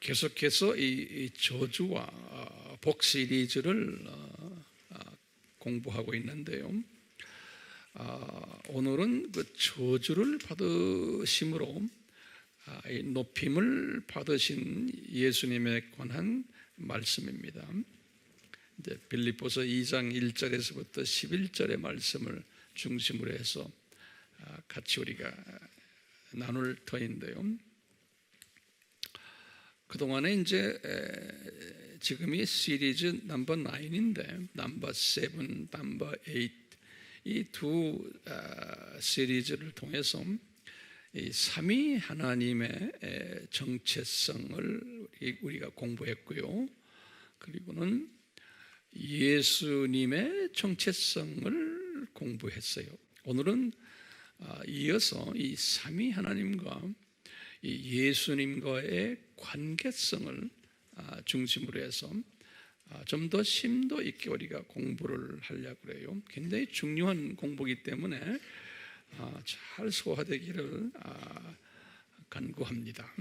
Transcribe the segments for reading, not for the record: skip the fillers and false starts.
계속해서 이 저주와 복 시리즈를 공부하고 있는데요. 오늘은 그 저주를 받으심으로 높임을 받으신 예수님에 관한 말씀입니다. 이제 빌립보서 2장 1절에서부터 11절의 말씀을 중심으로 해서 같이 우리가 나눌 터인데요. 그동안에 이제 지금이 시리즈 넘버 9인데 넘버 7, 넘버 8 이 두 시리즈를 통해서 이 삼위 하나님의 정체성을 우리가 공부했고요. 그리고는 예수님의 정체성을 공부했어요. 오늘은 이어서 이 삼위 하나님과 이 예수님과의 관계성을 중심으로 해서 좀 더 심도 있게 우리가 공부를 하려고 해요. 굉장히 중요한 공부이기 때문에 잘 소화되기를 간구합니다.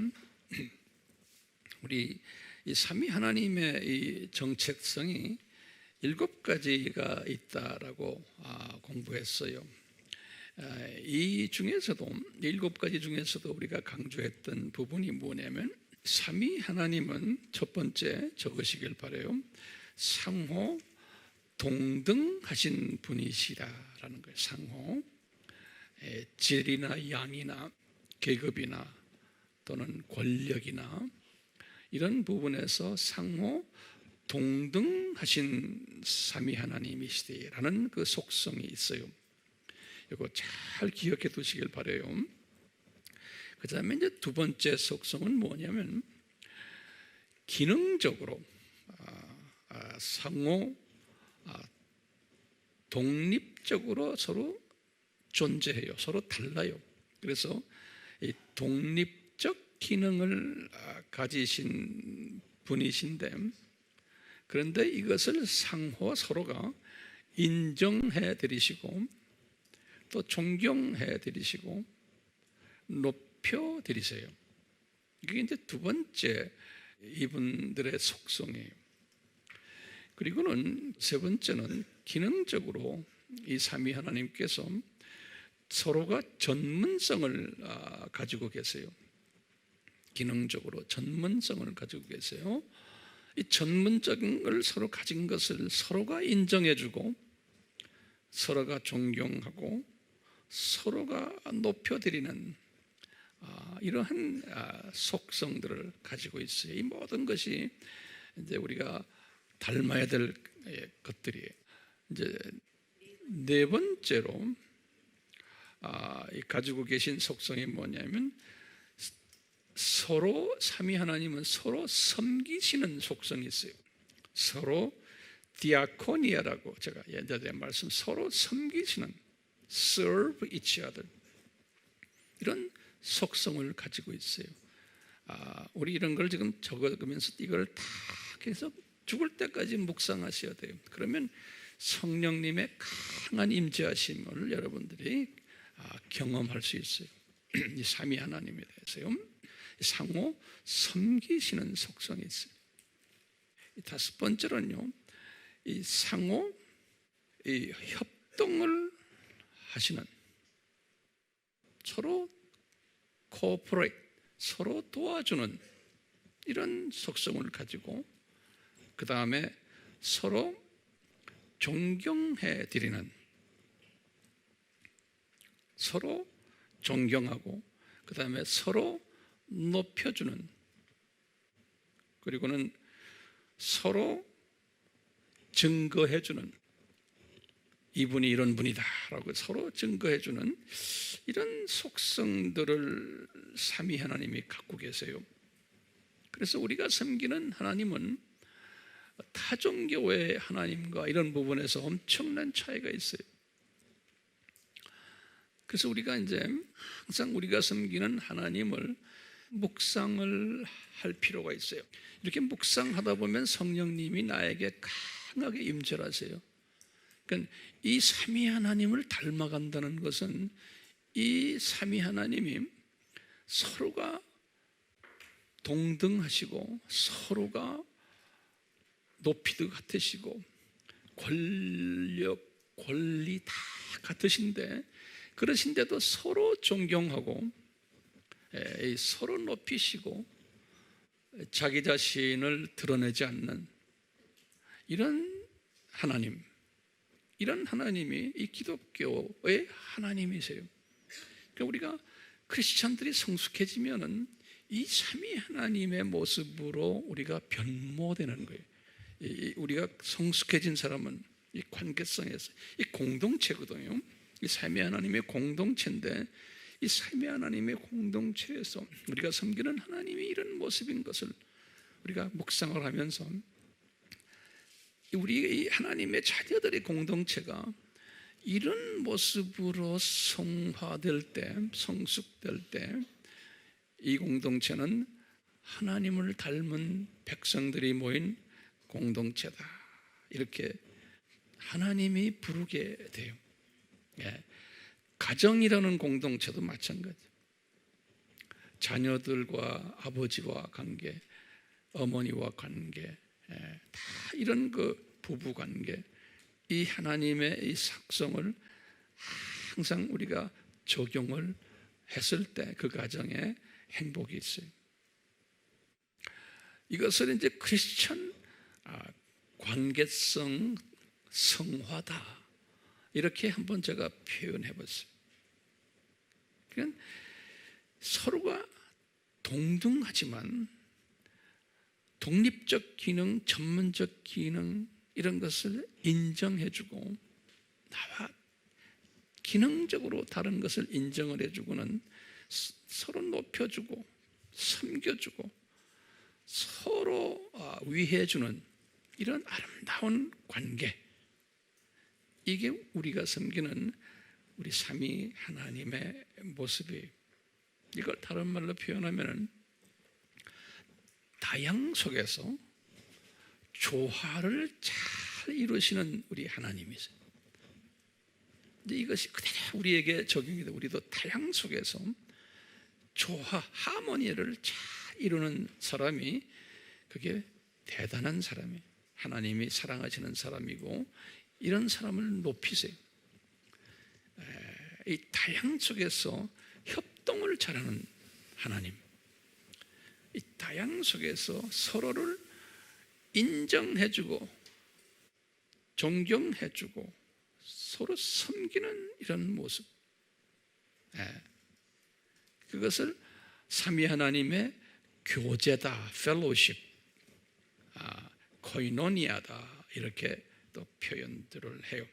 우리 이 삼위 하나님의 이 정체성이 7가지가 있다라고 공부했어요. 이 중에서도 7가지 중에서도 우리가 강조했던 부분이 뭐냐면 삼위 하나님은 첫 번째 적으시길 바라요. 상호 동등하신 분이시라는 거예요. 상호 질이나 양이나 계급이나 또는 권력이나 이런 부분에서 상호 동등하신 삼위 하나님이시라는 그 속성이 있어요. 이거 잘 기억해 두시길 바라요. 그 다음에 이제 두 번째 속성은 뭐냐면 기능적으로 상호 독립적으로 서로 존재해요. 서로 달라요. 그래서 이 독립적 기능을 가지신 분이신데, 그런데 이것을 상호 서로가 인정해 드리시고 또 존경해 드리시고 높여 드리세요. 이게 이제 두 번째 이분들의 속성이에요. 그리고는 세 번째는 기능적으로 이 삼위 하나님께서 서로가 전문성을 가지고 계세요. 기능적으로 전문성을 가지고 계세요. 이 전문적인 걸 서로 가진 것을 서로가 인정해주고 서로가 존경하고 서로가 높여드리는 이러한 속성들을 가지고 있어요. 이 모든 것이 이제 우리가 닮아야 될 것들이에요. 이제 네 번째로 가지고 계신 속성이 뭐냐면 서로 삼위 하나님은 서로 섬기시는 속성이 있어요. 서로 디아코니아라고 제가 예전에 말씀 서로 섬기시는 serve each other 이런 속성을 가지고 있어요. 우리 이런 걸 지금 적어가면서 이걸 다 계속 죽을 때까지 묵상하셔야 돼요. 그러면 성령님의 강한 임재하심을 여러분들이 경험할 수 있어요. 이 삼위 하나님에 대해서요. 상호 섬기시는 속성이 있어요. 다섯 번째로는요, 이 상호 이 협동을 하시는 서로 코퍼레이트 서로 도와주는 이런 속성을 가지고 그 다음에 서로 존경해 드리는 서로 존경하고 그 다음에 서로 높여주는 그리고는 서로 증거해주는 이분이 이런 분이다 라고 서로 증거해주는 이런 속성들을 삼위 하나님이 갖고 계세요. 그래서 우리가 섬기는 하나님은 타종교의 하나님과 이런 부분에서 엄청난 차이가 있어요. 그래서 우리가 이제 항상 우리가 섬기는 하나님을 묵상을 할 필요가 있어요. 이렇게 묵상하다 보면 성령님이 나에게 강하게 임재하세요. 그러니까 이 삼위 하나님을 닮아간다는 것은 이 삼위 하나님이 서로가 동등하시고 서로가 높이도 같으시고 권력, 권리 다 같으신데 그러신데도 서로 존경하고 서로 높이시고 자기 자신을 드러내지 않는 이런 하나님, 이런 하나님이 이 기독교의 하나님이세요. 그러니까 우리가 크리스찬들이 성숙해지면은 이 삼위 하나님의 모습으로 우리가 변모되는 거예요. 우리가 성숙해진 사람은 이 관계성에서 이 공동체거든요. 이 삼위 하나님의 공동체인데 이 삼위 하나님의 공동체에서 우리가 섬기는 하나님이 이런 모습인 것을 우리가 묵상을 하면서 우리 하나님의 자녀들의 공동체가 이런 모습으로 성화될 때, 성숙될 때 이 공동체는 하나님을 닮은 백성들이 모인 공동체다. 이렇게 하나님이 부르게 돼요. 가정이라는 공동체도 마찬가지예요. 자녀들과 아버지와 관계, 어머니와 관계, 다 이런 그 부부 관계, 이 하나님의 이 속성을 항상 우리가 적용을 했을 때 그 가정에 행복이 있어요. 이것을 이제 크리스천 관계성 성화다 이렇게 한번 제가 표현해 봤어요. 그러니까 서로가 동등하지만 독립적 기능, 전문적 기능 이런 것을 인정해주고 나와 기능적으로 다른 것을 인정을 해주고는 서로 높여주고 섬겨주고 서로 위해주는 이런 아름다운 관계, 이게 우리가 섬기는 우리 삼위 하나님의 모습이에요. 이걸 다른 말로 표현하면 다양 속에서 조화를 잘 이루시는 우리 하나님이세요. 이제 이것이 그대로 우리에게 적용이 돼. 우리도 다양 속에서 조화, 하모니를 잘 이루는 사람이 그게 대단한 사람이 하나님이 사랑하시는 사람이고 이런 사람을 높이세요. 이 다양 속에서 협동을 잘하는 하나님, 이 다양 속에서 서로를 인정해주고 존경해주고 서로 섬기는 이런 모습, 그것을 삼위 하나님의 교제다, 펠로우십, 코이노니아다 이렇게 또 표현들을 해요.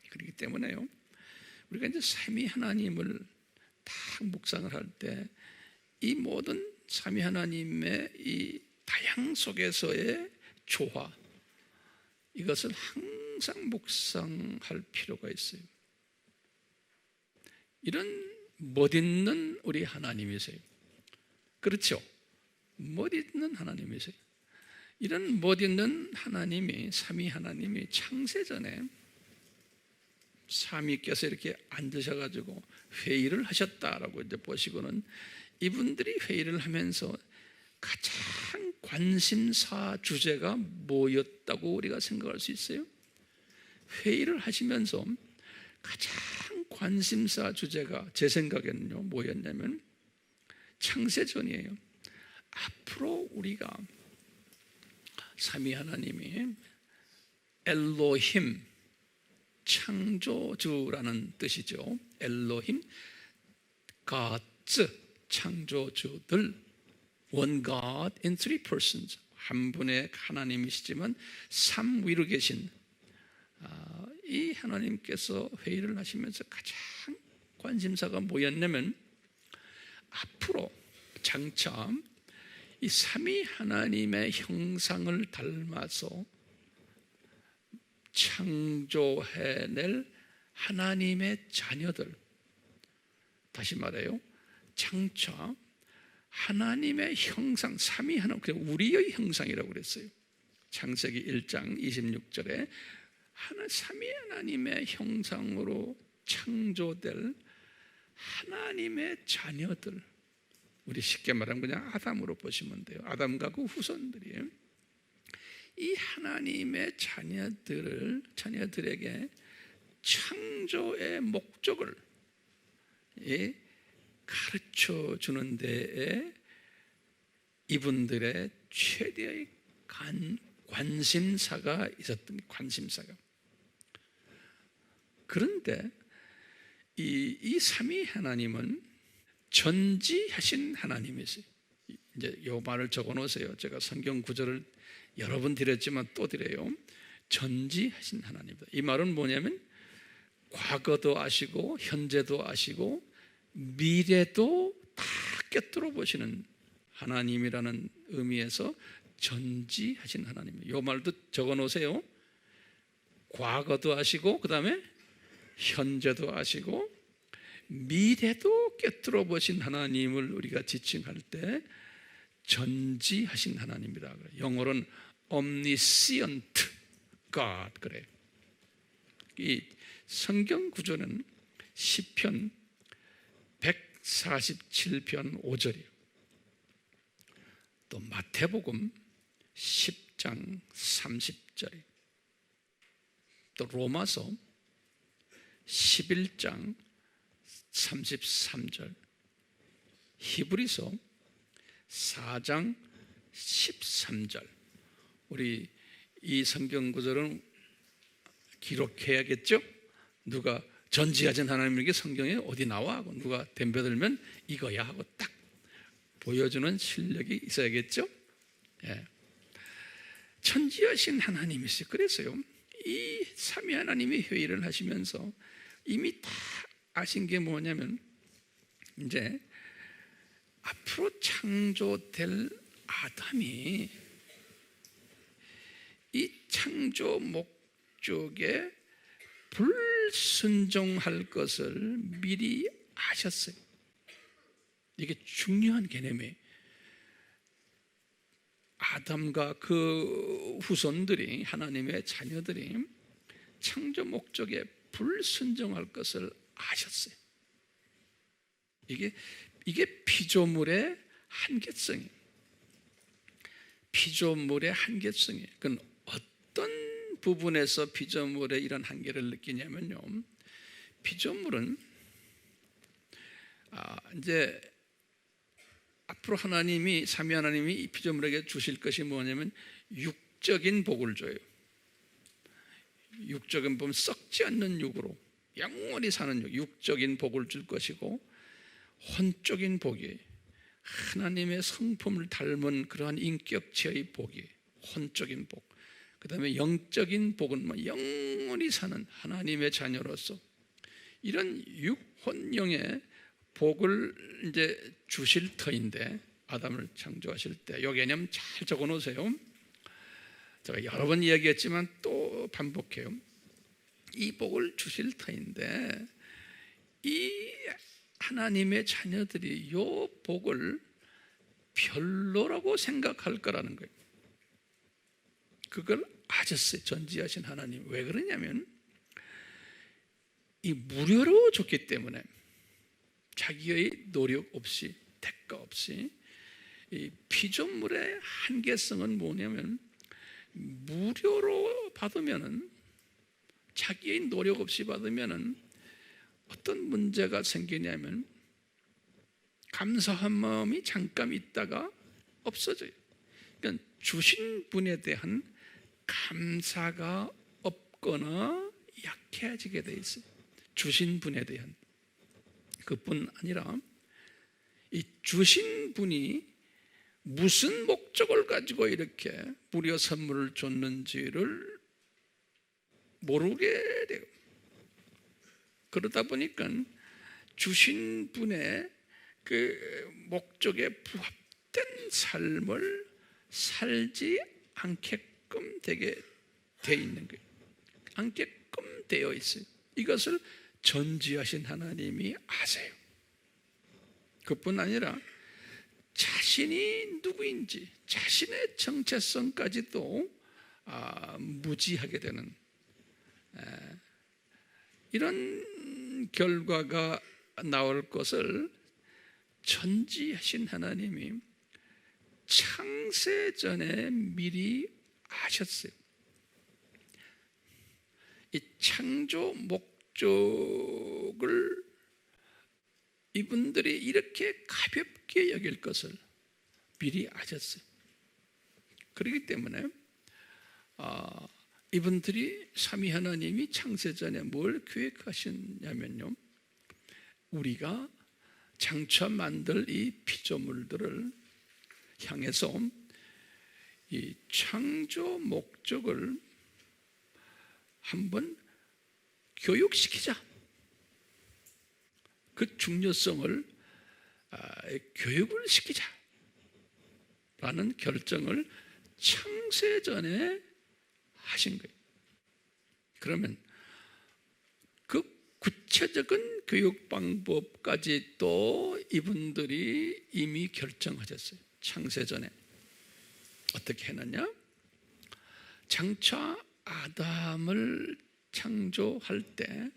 그렇기 때문에요, 우리가 이제 삼위 하나님을 딱 묵상을 할 때 이 모든 삼위 하나님의 이 다양 속에서의 조화, 이것을 항상 묵상할 필요가 있어요. 이런 멋있는 우리 하나님이세요. 그렇죠? 멋있는 하나님이세요. 이런 멋있는 하나님이, 삼위 하나님이 창세전에 삼위께서 이렇게 앉으셔가지고 회의를 하셨다라고 이제 보시고는 이분들이 회의를 하면서 가장 관심사 주제가 뭐였다고 우리가 생각할 수 있어요? 회의를 하시면서 가장 관심사 주제가 제 생각에는요 뭐였냐면 창세전이에요. 앞으로 우리가 삼위 하나님이 엘로힘, 창조주라는 뜻이죠. 엘로힘, Gods, 창조주들, One God in three persons, 한 분의 하나님이시지만 삼위로 계신 이 하나님께서 회의를 하시면서 가장 관심사가 뭐였냐면 앞으로 장차 이 삼위 하나님의 형상을 닮아서 창조해낼 하나님의 자녀들, 다시 말해요, 장차 하나님의 형상, 삼위 하나님, 우리의 형상이라고 그랬어요. 창세기 1장 26절에 삼위 하나님의 형상으로 창조될 하나님의 자녀들, 우리 쉽게 말하면 그냥 아담으로 보시면 돼요. 아담과 그 후손들이 이 하나님의 자녀들에게 창조의 목적을 가르쳐 주는 데에 이분들의 최대의 관심사가 있었던 관심사가. 그런데 이 삼위 하나님은 전지하신 하나님이세요. 이제 이 말을 적어 놓으세요. 제가 성경 구절을 여러 번 드렸지만 또 드려요. 전지하신 하나님이다. 이 말은 뭐냐면 과거도 아시고 현재도 아시고 미래도 다 꿰뚫어 보시는 하나님이라는 의미에서 전지하신 하나님이에요. 이 말도 적어 놓으세요. 과거도 아시고 그 다음에 현재도 아시고 미래도 꿰뚫어 보신 하나님을 우리가 지칭할 때 전지하신 하나님이라 그래요. 영어로는 omniscient God 그래요. 이 성경 구조는 시편 147편 5절이에요. 또 마태복음 10장 30절, 또 로마서 11장 33절, 히브리서 4장 13절. 우리 이 성경 구절은 기록해야겠죠? 누가 전지하신 하나님에게 성경에 어디 나와 하고 누가 덤벼들면 이거야 하고 딱 보여주는 실력이 있어야겠죠? 예. 전지하신 하나님이세요. 그래서요, 이 삼위 하나님이 회의를 하시면서 이미 다 아신 게 뭐냐면 이제 앞으로 창조될 아담이 이 창조 목적에 불순종할 것을 미리 아셨어요. 이게 중요한 개념이에요. 아담과 그 후손들이, 하나님의 자녀들이 창조 목적에 불순종할 것을 아셨어요. 이게 피조물의 한계성이에요. 피조물의 한계성이에요. 그건 어떤 부분에서 피조물의 이런 한계를 느끼냐면요, 피조물은 이제 앞으로 하나님이, 삼위 하나님이 이 피조물에게 주실 것이 뭐냐면 육적인 복을 줘요. 육적인 복은 썩지 않는 육으로 영원히 사는 육적인 복을 줄 것이고, 혼적인 복이 하나님의 성품을 닮은 그러한 인격체의 복이 혼적인 복. 그 다음에 영적인 복은 영원히 사는 하나님의 자녀로서 이런 육혼영의 복을 이제 주실 터인데, 아담을 창조하실 때 이 개념 잘 적어 놓으세요. 제가 여러 번 이야기했지만 또 반복해요. 이 복을 주실 터인데 이 하나님의 자녀들이 이 복을 별로라고 생각할 거라는 거예요. 그걸 아셨어요. 전지하신 하나님. 왜 그러냐면 이 무료로 줬기 때문에, 자기의 노력 없이, 대가 없이. 이 피조물의 한계성은 뭐냐면 무료로 받으면은, 자기의 노력 없이 받으면은 어떤 문제가 생기냐면 감사한 마음이 잠깐 있다가 없어져요. 그러니까 주신 분에 대한 감사가 없거나 약해지게 돼 있어요. 주신 분에 대한. 그뿐 아니라 이 주신 분이 무슨 목적을 가지고 이렇게 무료 선물을 줬는지를 모르게 돼요. 그러다 보니까 주신 분의 그 목적에 부합된 삶을 살지 않게끔 되게 돼 있는 거예요. 않게끔 되어 있어요. 이것을 전지하신 하나님이 아세요. 그뿐 아니라 자신이 누구인지, 자신의 정체성까지도 무지하게 되는 이런 결과가 나올 것을 전지하신 하나님이 창세 전에 미리 아셨어요. 이 창조 목적을 이분들이 이렇게 가볍게 여길 것을 미리 아셨어요. 그렇기 때문에 이분들이 삼위 하나님이 창세 전에 뭘 계획하셨냐면요, 우리가 장차 만들 이 피조물들을 향해서 이 창조 목적을 한번 교육시키자. 그 중요성을 교육을 시키자 라는 결정을 창세전에 하신 거예요. 그러면 그 구체적인 교육 방법까지 또 이분들이 이미 결정하셨어요. 창세전에 어떻게 해놨냐? 장차 아담을 창조할 때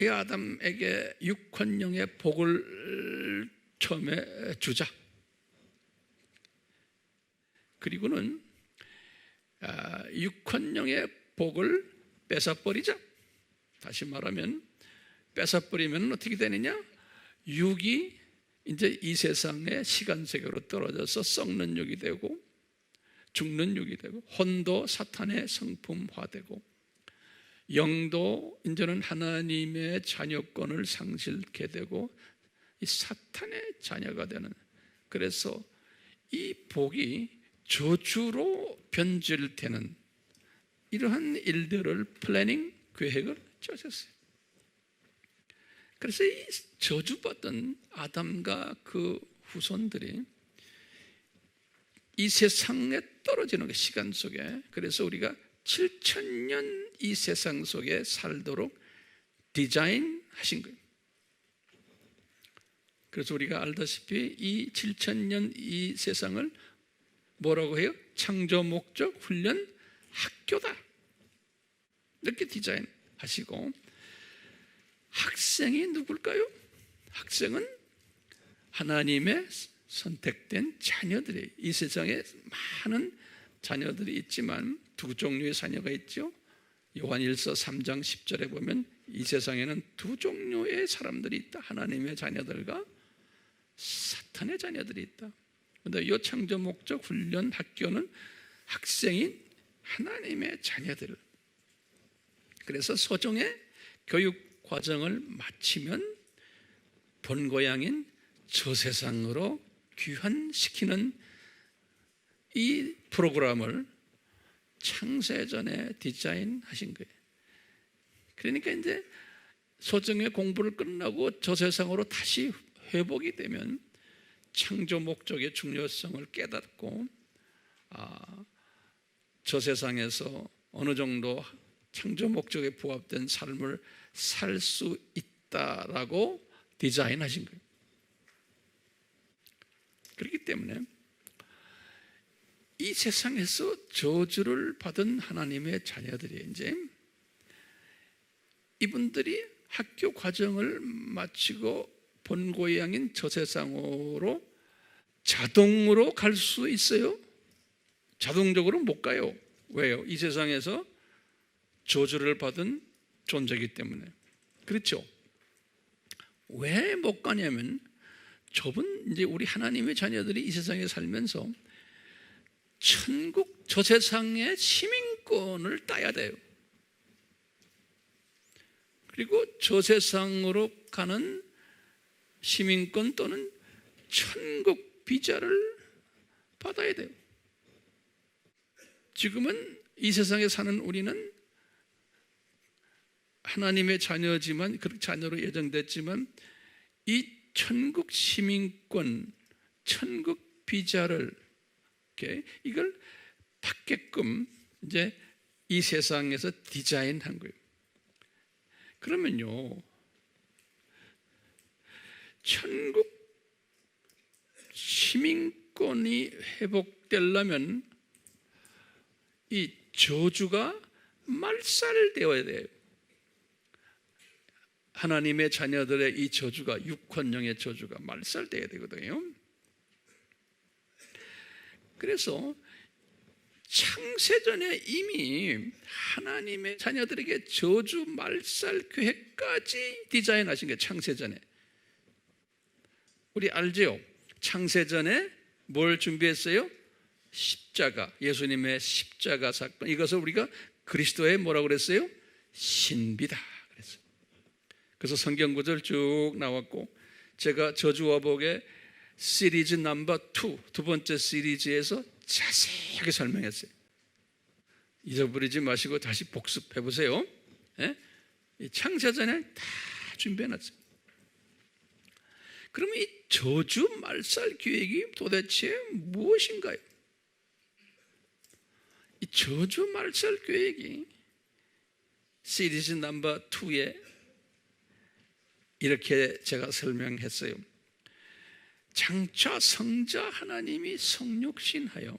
이 아담에게 육헌령의 복을 처음에 주자. 그리고는 육헌령의 복을 뺏어버리자. 다시 말하면 뺏어버리면 어떻게 되느냐? 육이 이제 이 세상의 시간 세계로 떨어져서 썩는 육이 되고 죽는 육이 되고, 혼도 사탄의 성품화되고, 영도 이제는 하나님의 자녀권을 상실케 되고 이 사탄의 자녀가 되는, 그래서 이 복이 저주로 변질되는 이러한 일들을 플래닝, 계획을 짜셨어요. 그래서 이 저주받은 아담과 그 후손들이 이 세상에 떨어지는 그 시간 속에, 그래서 우리가 7,000년 이 세상 속에 살도록 디자인하신 거예요. 그래서 우리가 알다시피 이 7,000년 이 세상을 뭐라고 해요? 창조 목적 훈련 학교다, 이렇게 디자인하시고, 학생이 누굴까요? 학생은 하나님의 선택된 자녀들이, 이 세상에 많은 자녀들이 있지만 두 종류의 자녀가 있죠. 요한일서 3장 10절에 보면 이 세상에는 두 종류의 사람들이 있다. 하나님의 자녀들과 사탄의 자녀들이 있다. 그런데 이 창조 목적 훈련 학교는 학생인 하나님의 자녀들. 그래서 소정의 교육 과정을 마치면 본고향인 저 세상으로 귀환시키는 이 프로그램을 창세전에 디자인하신 거예요. 그러니까 이제 소정의 공부를 끝나고 저 세상으로 다시 회복이 되면 창조 목적의 중요성을 깨닫고 저 세상에서 어느 정도 창조 목적에 부합된 삶을 살 수 있다라고 디자인하신 거예요. 그렇기 때문에 이 세상에서 저주를 받은 하나님의 자녀들이 이제 이분들이 학교 과정을 마치고 본고향인 저 세상으로 자동으로 갈 수 있어요? 자동적으로 못 가요. 왜요? 이 세상에서 저주를 받은 존재이기 때문에. 그렇죠? 왜 못 가냐면, 저분 이제 우리 하나님의 자녀들이 이 세상에 살면서 천국 저 세상의 시민권을 따야 돼요. 그리고 저 세상으로 가는 시민권 또는 천국 비자를 받아야 돼요. 지금은 이 세상에 사는 우리는 하나님의 자녀지만, 그렇게 자녀로 예정됐지만 이 천국 시민권, 천국 비자를 이걸 받게끔 이제 이 세상에서 디자인한 거예요. 그러면요, 천국 시민권이 회복되려면 이 저주가 말살되어야 돼요. 하나님의 자녀들의 이 저주가, 육헌령의 저주가 말살돼야 되거든요. 그래서 창세전에 이미 하나님의 자녀들에게 저주 말살 계획까지 디자인하신 거예요. 창세전에. 우리 알죠? 창세전에 뭘 준비했어요? 십자가, 예수님의 십자가 사건. 이것을 우리가 그리스도의 뭐라고 그랬어요? 신비다 그랬어요. 그래서 성경 구절 쭉 나왔고, 제가 저주와 복의 시리즈 넘버 2, 두 번째 시리즈에서 자세하게 설명했어요. 잊어버리지 마시고 다시 복습해 보세요. 예? 창세전에 다 준비해놨어요. 그러면 이 저주 말살 계획이 도대체 무엇인가요? 이 저주 말살 계획이 시리즈 넘버 2에 이렇게 제가 설명했어요. 장차 성자 하나님이 성육신하여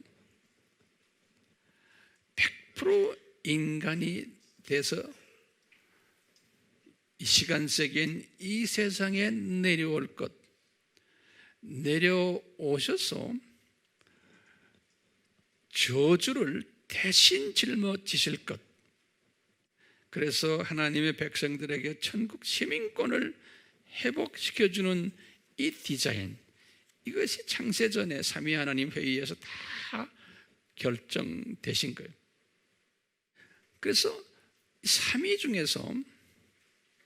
100% 인간이 돼서 이 시간세계인 이 세상에 내려올 것, 내려오셔서 저주를 대신 짊어지실 것, 그래서 하나님의 백성들에게 천국 시민권을 회복시켜주는 이 디자인, 이것이 창세전에 삼위 하나님 회의에서 다 결정되신 거예요. 그래서 삼위 중에서,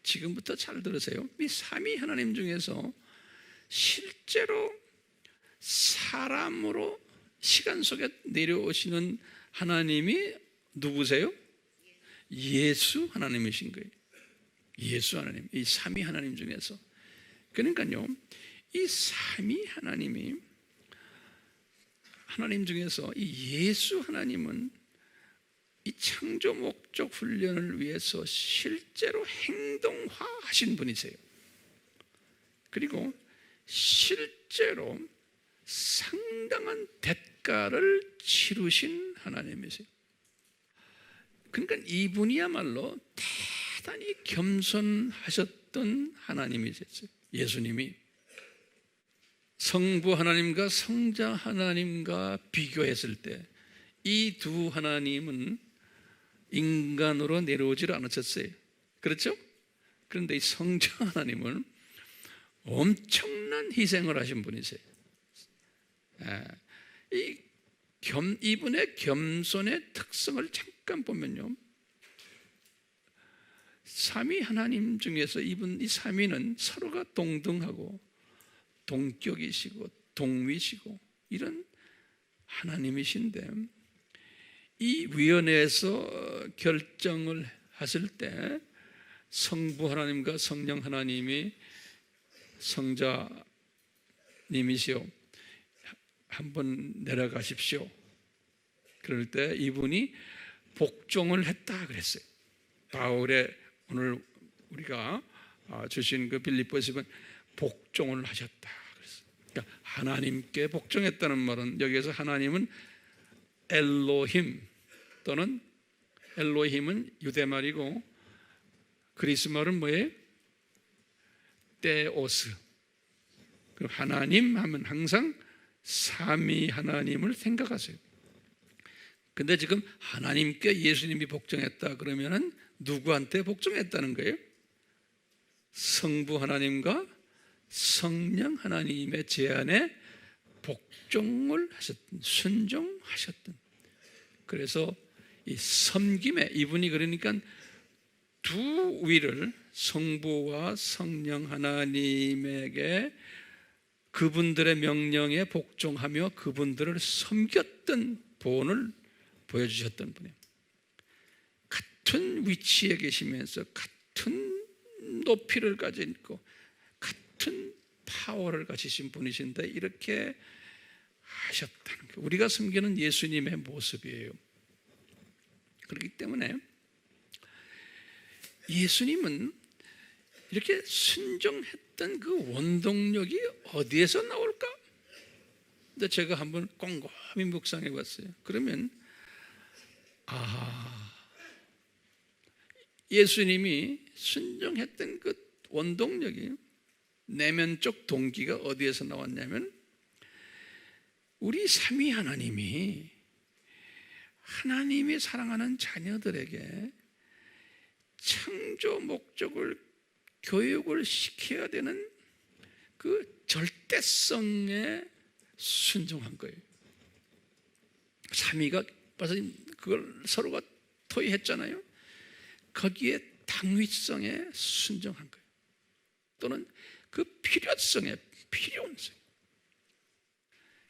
지금부터 잘 들으세요, 이 삼위 하나님 중에서 실제로 사람으로 시간 속에 내려오시는 하나님이 누구세요? 예수 하나님이신 거예요. 예수 하나님, 이 삼위 하나님 중에서. 그러니까요, 이 삼위 하나님이, 하나님 중에서 이 예수 하나님은 이 창조 목적 훈련을 위해서 실제로 행동화하신 분이세요. 그리고 실제로 상당한 대가를 치르신 하나님이세요. 그러니까 이분이야말로 대단히 겸손하셨던 하나님이셨어요. 예수님이 성부 하나님과 성자 하나님과 비교했을 때 이 두 하나님은 인간으로 내려오질 않으셨어요. 그렇죠? 그런데 이 성자 하나님은 엄청난 희생을 하신 분이세요. 이분의 겸손의 특성을 잠깐 보면요, 삼위 하나님 중에서 이 삼위는 서로가 동등하고 동격이시고 동위시고 이런 하나님이신데, 이 위원회에서 결정을 하실 때 성부 하나님과 성령 하나님이 성자님이시오, 한번 내려가십시오. 그럴 때 이분이 복종을 했다 그랬어요. 바울의 오늘 우리가 주신 그 빌립보서 보면 복종을 하셨다 그랬어요. 그러니까 하나님께 복종했다는 말은, 여기에서 하나님은 엘로힘 또는 엘로힘은 유대말이고 그리스말은 뭐예요? 테오스. 그럼 하나님 하면 항상 삼위 하나님을 생각하세요. 근데 지금 하나님께 예수님이 복종했다 그러면은 누구한테 복종했다는 거예요? 성부 하나님과 성령 하나님의 제안에 복종을 하셨던, 순종하셨던. 그래서 이 섬김에, 이분이 그러니까 두 위를, 성부와 성령 하나님에게 그분들의 명령에 복종하며 그분들을 섬겼던 본을 보여주셨던 분이에요. 같은 위치에 계시면서 같은 높이를 가지고 같은 파워를 가지신 분이신데 이렇게 하셨다는 거예요. 우리가 섬기는 예수님의 모습이에요. 그렇기 때문에 예수님은 이렇게 순종했던 그 원동력이 어디에서 나올까? 근데 제가 한번 꼼꼼히 묵상해 봤어요. 그러면 예수님이 순종했던 그 원동력이, 내면적 동기가 어디에서 나왔냐면 우리 삼위 하나님이 하나님이 사랑하는 자녀들에게 창조 목적을 교육을 시켜야 되는 그 절대성에 순종한 거예요. 삼위가 벌써 그걸 서로가 토의했잖아요. 거기에 당위성에 순종한 거예요. 또는 그 필요성에.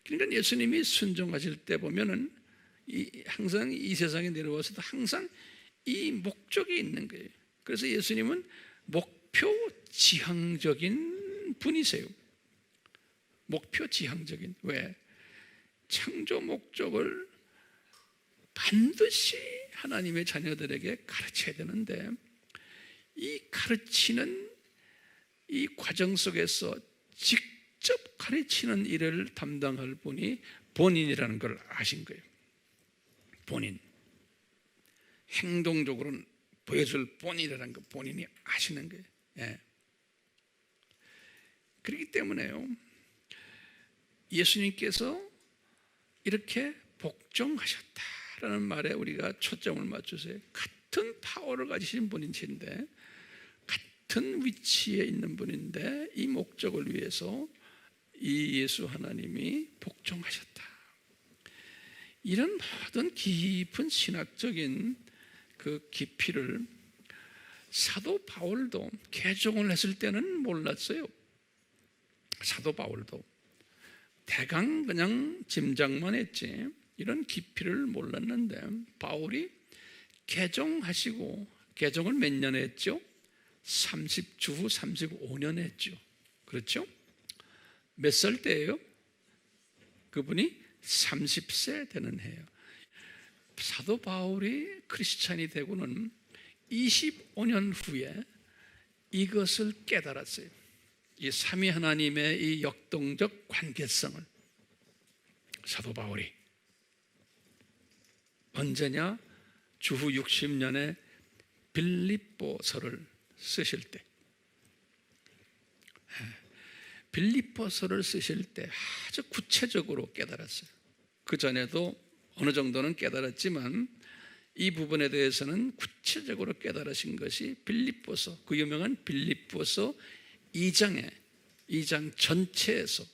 그러니까 예수님이 순종하실 때 보면은 항상 이 세상에 내려와서도 항상 이 목적이 있는 거예요. 그래서 예수님은 목표 지향적인 분이세요. 목표 지향적인. 왜? 창조 목적을 반드시 하나님의 자녀들에게 가르쳐야 되는데 이 가르치는 이 과정 속에서 직접 가르치는 일을 담당할 분이 본인이라는 걸 아신 거예요. 본인. 행동적으로는 보여줄 본인이라는 거 본인이 아시는 거예요. 예. 그렇기 때문에요, 예수님께서 이렇게 복종하셨다라는 말에 우리가 초점을 맞추세요. 같은 파워를 가지신 분이신데, 같은 위치에 있는 분인데 이 목적을 위해서 이 예수 하나님이 복종하셨다. 이런 모든 깊은 신학적인 그 깊이를 사도 바울도 개종을 했을 때는 몰랐어요. 사도 바울도 대강 그냥 짐작만 했지 이런 깊이를 몰랐는데, 바울이 개종하시고, 개종을 몇 년 했죠? 주후 35년 했죠. 그렇죠? 몇 살 때예요? 그분이 30세 되는 해요. 사도 바울이 크리스찬이 되고는 25년 후에 이것을 깨달았어요. 이 삼위 하나님의 이 역동적 관계성을 사도 바울이 언제냐? 주후 60년에 빌립보서를 쓰실 때, 빌립보서를 쓰실 때 아주 구체적으로 깨달았어요. 그 전에도 어느 정도는 깨달았지만 이 부분에 대해서는 구체적으로 깨달으신 것이 빌립보서, 그 유명한 빌립보서 2장 전체에서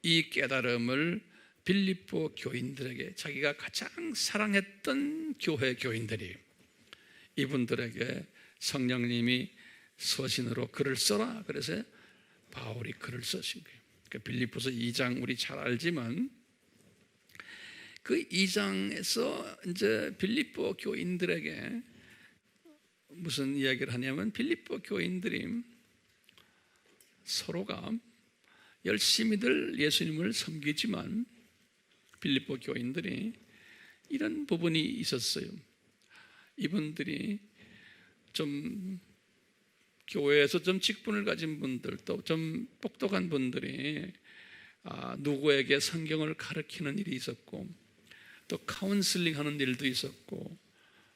이 깨달음을 빌립보 교인들에게, 자기가 가장 사랑했던 교회 교인들이, 이분들에게 성령님이 서신으로 글을 써라, 그래서 바울이 글을 쓰신 거예요. 그러니까 빌립보서 2장 우리 잘 알지만 그 2장에서 이제 빌립보 교인들에게 무슨 이야기를 하냐면, 빌립보 교인들이 서로가 열심히들 예수님을 섬기지만 빌립보 교인들이 이런 부분이 있었어요. 이분들이 좀 교회에서 좀 직분을 가진 분들, 또 좀 똑똑한 분들이 누구에게 성경을 가르치는 일이 있었고, 또 카운슬링 하는 일도 있었고,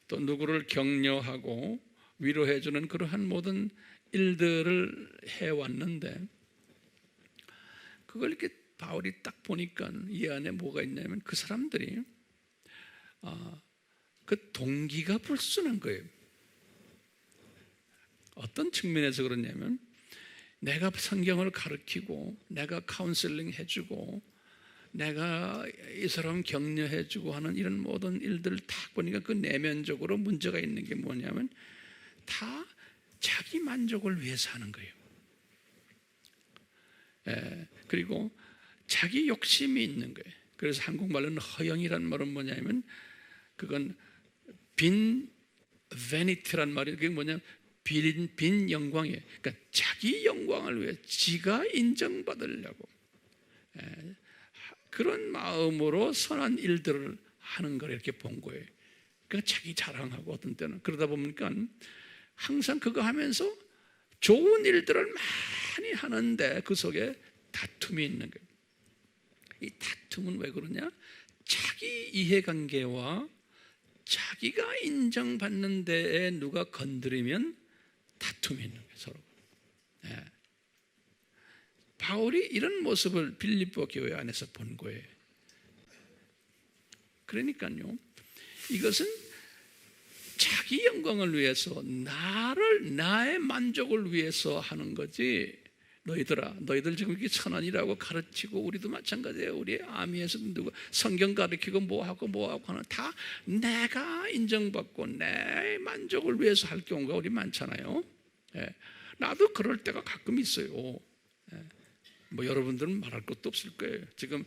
또 누구를 격려하고 위로해주는 그러한 모든 일들을 해왔는데, 그걸 이렇게 바울이 딱 보니까 이 안에 뭐가 있냐면, 그 사람들이 그 동기가 불순한 거예요. 어떤 측면에서 그러냐면, 내가 성경을 가르치고 내가 카운슬링 해주고 내가 이 사람 격려해주고 하는 이런 모든 일들을 딱 보니까 그 내면적으로 문제가 있는 게 뭐냐면 다 자기 만족을 위해서 하는 거예요. 그리고 자기 욕심이 있는 거예요. 그래서 한국말로는 허영이란 말은 뭐냐면, 그건 빈 베니티란 말이, 그게 뭐냐면 빈 영광이에요. 그러니까 자기 영광을 위해 지가 인정받으려고 그런 마음으로 선한 일들을 하는 걸 이렇게 본 거예요. 그러니까 자기 자랑하고, 어떤 때는 그러다 보니까 항상 그거 하면서 좋은 일들을 많이 하는데 그 속에 다툼이 있는 거예요. 이 다툼은 왜 그러냐? 자기 이해관계와 자기가 인정받는 데에 누가 건드리면 다툼. 다툼이 있는 거예요, 서로. 예. 바울이 이런 모습을 빌립보 교회 안에서 본 거예요. 그러니까요, 이것은 자기 영광을 위해서, 나의 만족을 위해서 하는 거지. 너희들아, 너희들 지금 이렇게 선한이라고 가르치고, 우리도 마찬가지예요. 우리 아미에서도 누구 성경 가르치고 뭐하고 하는, 다 내가 인정받고 내 만족을 위해서 할 경우가 우리 많잖아요. 예. 나도 그럴 때가 가끔 있어요. 예. 뭐 여러분들은 말할 것도 없을 거예요. 지금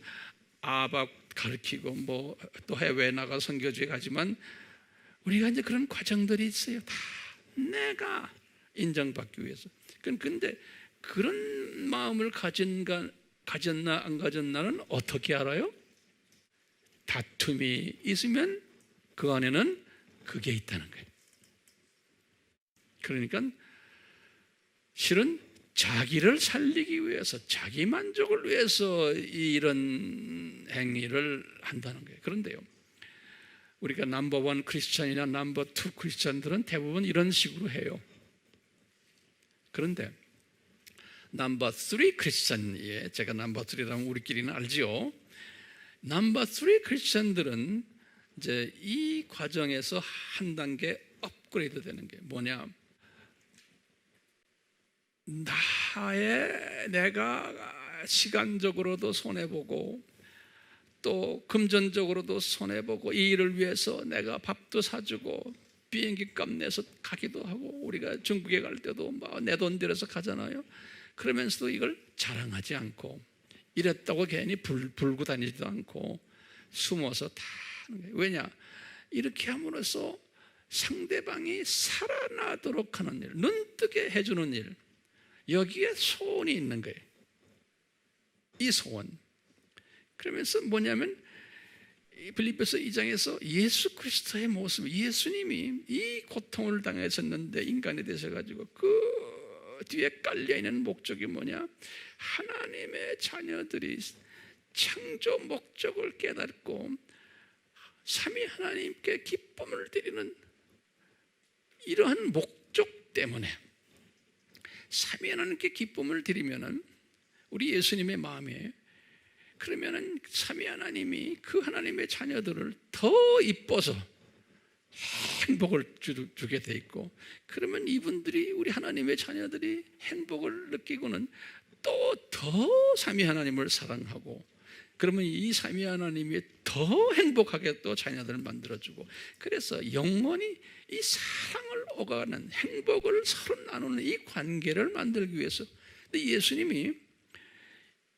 아밥 가르치고 뭐 또 해외에 나가 선교지에 가지만 우리가 이제 그런 과정들이 있어요. 다 내가 인정받기 위해서. 근데 그런 마음을 가졌나 안 가졌나는 어떻게 알아요? 다툼이 있으면 그 안에는 그게 있다는 거예요. 그러니까 실은 자기를 살리기 위해서, 자기 만족을 위해서 이런 행위를 한다는 거예요. 그런데요, 우리가 넘버1 크리스찬이나 넘버2 크리스찬들은 대부분 이런 식으로 해요. 그런데 넘버3 크리스찬이에, 제가 넘버3라면 우리끼리는 알지요. 넘버3 크리스찬들은 이제 이 과정에서 한 단계 업그레이드 되는 게 뭐냐? 내가 시간적으로도 손해보고 또 금전적으로도 손해보고, 이 일을 위해서 내가 밥도 사주고 비행기 값 내서 가기도 하고, 우리가 중국에 갈 때도 내 돈 들여서 가잖아요. 그러면서도 이걸 자랑하지 않고, 이랬다고 괜히 불고 다니지도 않고 숨어서 다 하는 거예요. 왜냐? 이렇게 함으로써 상대방이 살아나도록 하는 일, 눈뜨게 해주는 일, 여기에 소원이 있는 거예요. 이 소원. 그러면서 뭐냐면 빌립보서 2장에서 예수 그리스도의 모습, 예수님이 이 고통을 당하셨는데 인간이 되셔가지고 그 뒤에 깔려있는 목적이 뭐냐? 하나님의 자녀들이 창조 목적을 깨닫고 삼위 하나님께 기쁨을 드리는 이러한 목적 때문에, 삼위 하나님께 기쁨을 드리면은 우리 예수님의 마음에, 그러면은 삼위 하나님이 그 하나님의 자녀들을 더 이뻐서 행복을 주게 돼 있고, 그러면 이분들이, 우리 하나님의 자녀들이 행복을 느끼고는 또 더 삼위 하나님을 사랑하고, 그러면 이 삼위 하나님이 더 행복하게 또 자녀들을 만들어주고, 그래서 영원히 이 사랑을 오가는, 행복을 서로 나누는 이 관계를 만들기 위해서. 근데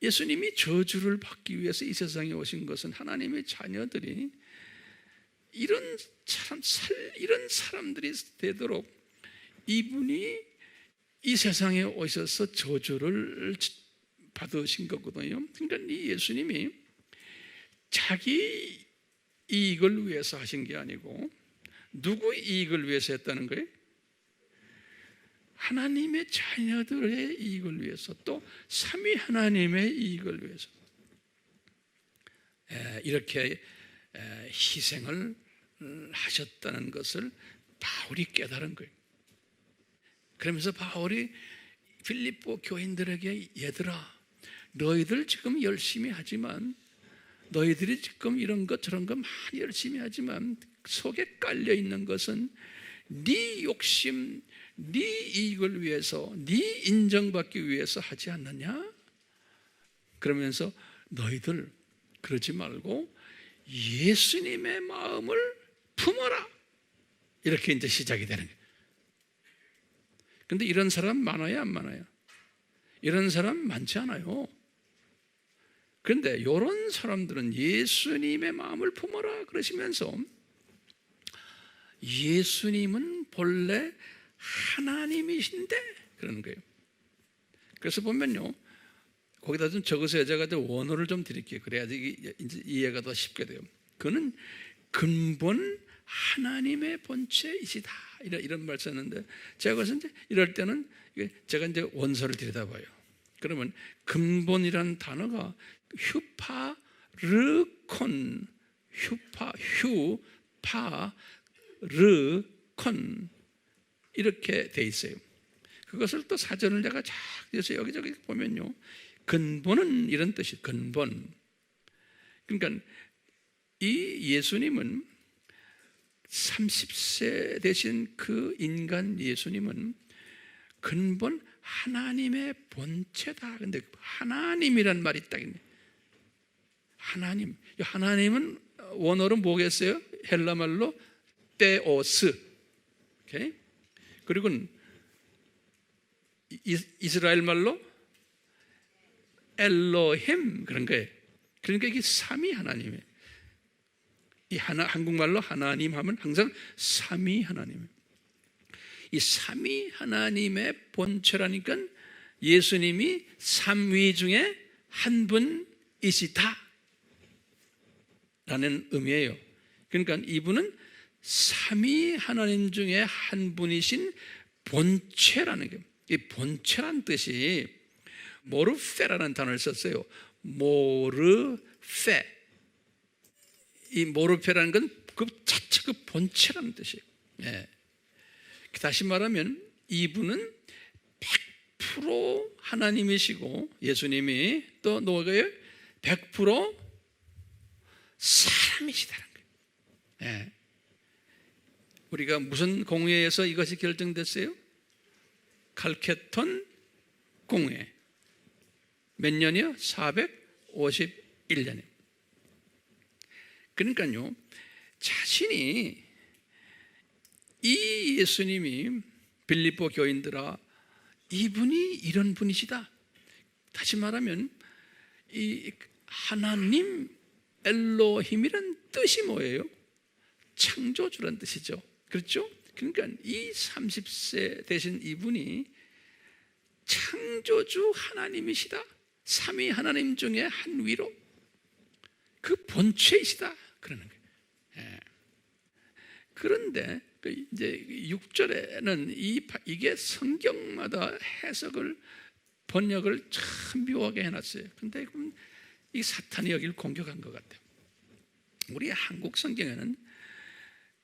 예수님이 저주를 받기 위해서 이 세상에 오신 것은 하나님의 자녀들이 이런 사람들이 되도록 이분이 이 세상에 오셔서 저주를 받으신 거거든요. 그러니까 이 예수님이 자기 이익을 위해서 하신 게 아니고 누구 이익을 위해서 했다는 거예요? 하나님의 자녀들의 이익을 위해서, 또 삼위 하나님의 이익을 위해서 이렇게 희생을 하셨다는 것을 바울이 깨달은 거예요. 그러면서 바울이 빌립보 교인들에게, 얘들아, 너희들 지금 열심히 하지만, 너희들이 지금 이런 것 저런 것 많이 열심히 하지만 속에 깔려 있는 것은 네 욕심, 네 이익을 위해서, 네 인정받기 위해서 하지 않느냐? 그러면서 너희들 그러지 말고 예수님의 마음을 품어라, 이렇게 이제 시작이 되는 거예요. 근데 이런 사람 많아요, 안 많아요? 이런 사람 많지 않아요. 그런데 이런 사람들은 예수님의 마음을 품어라 그러시면서, 예수님은 본래 하나님이신데 그러는 거예요. 그래서 보면요, 거기다 좀 적으세요. 제가 원어를 좀 드릴게요. 그래야지 이제 이해가 더 쉽게 돼요. 그는 근본 하나님의 본체이시다, 이런 말 썼는데, 제가 그래서 이제 이럴 때는 제가 이제 원서를 들여다봐요. 그러면 근본이라는 단어가 휴파르콘, 휴파르콘 이렇게 돼 있어요. 그것을 또 사전을 내가 쫙 해서 여기저기 보면요, 근본은 이런 뜻이 근본. 그러니까 이 예수님은 30세 되신 그 인간 예수님은 근본 하나님의 본체다. 근데 하나님이란 말이 딱 있네. 하나님. 하나님은 원어로 뭐겠어요? 헬라 말로 테오스. 오케이? 그리고 이스라엘 말로 엘로힘 그런 거예요. 그러니까 이게 삼위 하나님이에요. 이 한국말로 하나님 하면 항상 삼위 하나님. 이 삼위 하나님의 본체라니까 예수님이 삼위 중에 한 분이시다 라는 의미예요. 그러니까 이분은 삼위 하나님 중에 한 분이신 본체라는 거예요. 이 본체란 뜻이 모르페라는 단어를 썼어요. 모르페. 이 모르페라는 건 그 자체 그 본체라는 뜻이에요. 예. 다시 말하면 이분은 100% 하나님이시고 예수님이 또 누구예요? 100% 사람이시다는 거예요. 예. 우리가 무슨 공회에서 이것이 결정됐어요? 칼케톤 공회. 몇 년이요? 451년이요. 그러니까요, 자신이 이 예수님이 빌립보 교인들아, 이분이 이런 분이시다. 다시 말하면 이 하나님 엘로힘이란 뜻이 뭐예요? 창조주란 뜻이죠. 그렇죠? 그러니까 이 30세 되신 이분이 창조주 하나님이시다. 삼위 하나님 중에 한 위로 그 본체이시다. 그러는 거예요. 예. 그런데 이제 6절에는 이게 성경마다 해석을 번역을 참 묘하게 해놨어요. 근데 이 사탄이 여기를 공격한 것 같아요. 우리 한국 성경에는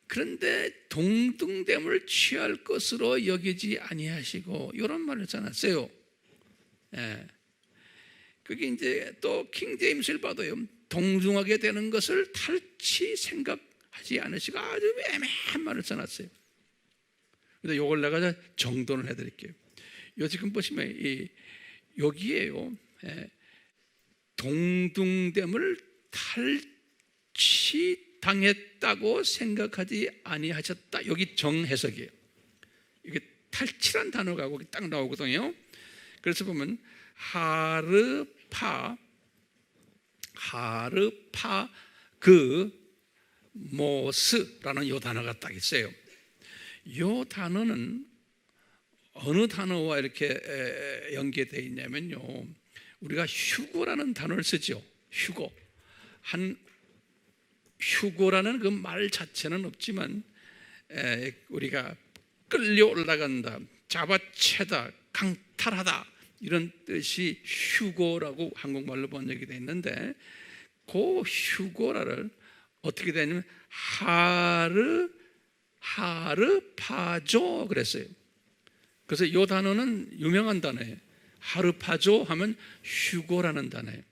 그런데 동등됨을 취할 것으로 여기지 아니하시고 이런 말을 써놨어요. 예. 그게 이제 또 킹제임스를 봐도요, 동등하게 되는 것을 탈취 생각하지 않으시고 아주 애매한 말을 써놨어요. 근데 이걸 내가 정돈을 해드릴게요. 요 지금 보시면 여기에요, 예. 동등됨을 탈취당했다고 생각하지 아니하셨다. 여기 정해석이에요. 이게 탈취란 단어가 거기 딱 나오거든요. 그래서 보면 하르파 그 모스라는 요 단어가 딱 있어요. 요 단어는 어느 단어와 이렇게 연계되어 있냐면요, 우리가 휴고라는 단어를 쓰죠. 휴고라는 그 말 자체는 없지만 우리가 끌려 올라간다, 잡아채다, 강탈하다 이런 뜻이 휴고라고 한국말로 번역이 되어 있는데, 그 휴고라를 어떻게 되냐면 하르파조 그랬어요. 그래서 이 단어는 유명한 단어예요. 하르파조 하면 휴고라는 단어예요.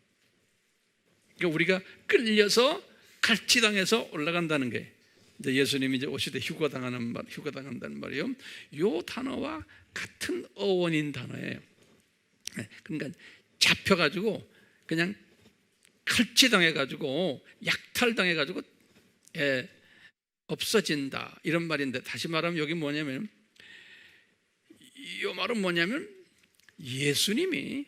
그러니까 우리가 끌려서 갈치당해서 올라간다는 게, 이제 예수님이 이제 오실 때 휴거당한다는 말이에요. 이 단어와 같은 어원인 단어예요. 그러니까 잡혀가지고 그냥 칼치당해가지고 약탈당해가지고 없어진다 이런 말인데, 다시 말하면 여기 뭐냐면, 이 말은 뭐냐면 예수님이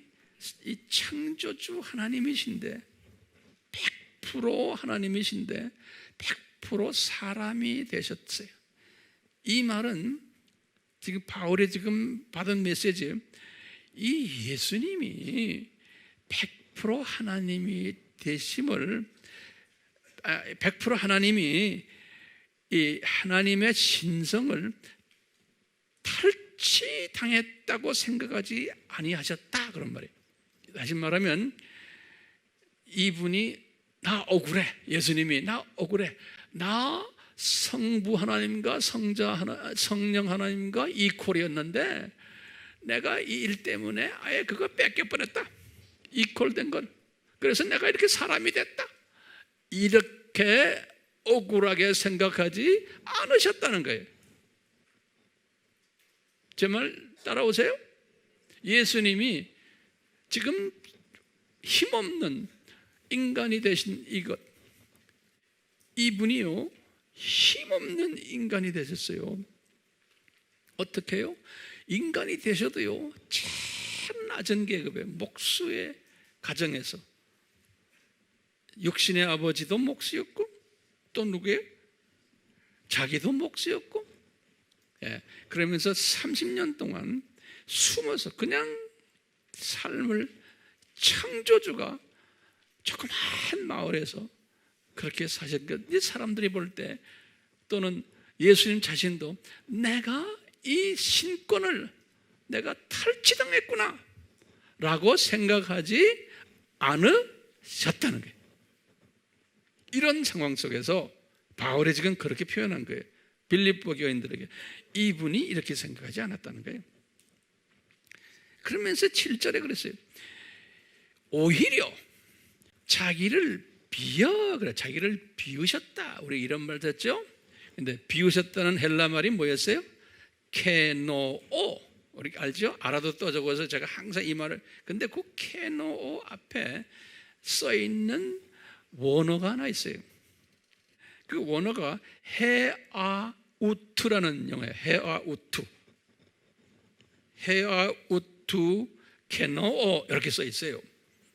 이 창조주 하나님이신데 100% 하나님이신데 100% 사람이 되셨어요. 이 말은 지금 바울이 지금 받은 메시지, 이 예수님이 100% 하나님이 되심을 100% 하나님이 이 하나님의 신성을 탈취당했다고 생각하지 아니하셨다 그런 말이에요. 다시 말하면 이분이 나 억울해, 예수님이 나 억울해, 나 성부 하나님과 성령 하나님과 이퀄이었는데 내가 이 일 때문에 아예 그거 뺏겨버렸다, 이퀄된 걸. 그래서 내가 이렇게 사람이 됐다, 이렇게 억울하게 생각하지 않으셨다는 거예요. 제 말 따라오세요? 예수님이 지금 힘없는 인간이 되신 이것, 이분이요 힘없는 인간이 되셨어요. 어떻게 해요? 인간이 되셔도요 참 낮은 계급의 목수의 가정에서, 육신의 아버지도 목수였고 또 누구예요? 자기도 목수였고, 그러면서 30년 동안 숨어서 그냥 삶을, 창조주가 조그마한 마을에서 그렇게 사셨거든요. 사람들이 볼 때, 또는 예수님 자신도 내가 이 신권을 내가 탈취당했구나 라고 생각하지 않으셨다는 거예요. 이런 상황 속에서 바울이 지금 그렇게 표현한 거예요. 빌립보 교인들에게 이분이 이렇게 생각하지 않았다는 거예요. 그러면서 7절에 그랬어요. 오히려 자기를 비어, 그래, 자기를 비우셨다. 우리 이런 말 듣죠? 근데 비우셨다는 헬라 말이 뭐였어요? 케노오. 우리 알죠? 알아도 또 적어서 제가 항상 이 말을, 근데 그 케노오 앞에 써 있는 원어가 하나 있어요. 그 원어가 헤아우트라는 영어예요. 헤아우트 케노오 이렇게 써 있어요.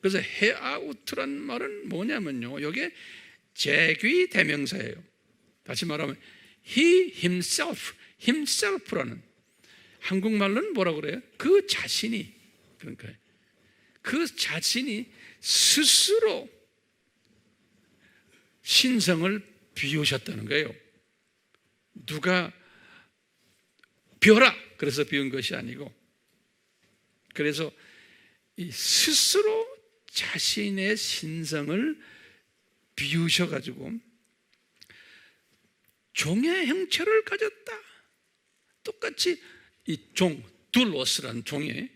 그래서 헤아우트란 말은 뭐냐면요, 이게 재귀 대명사예요. 다시 말하면 he himself라는, 한국말로는 뭐라고 그래요? 그 자신이, 그러니까 그 자신이 스스로 신성을 비우셨다는 거예요. 누가 비워라 그래서 비운 것이 아니고, 그래서 이 스스로 자신의 신성을 비우셔가지고 종의 형체를 가졌다. 똑같이 이 종, 둘로스라는 종의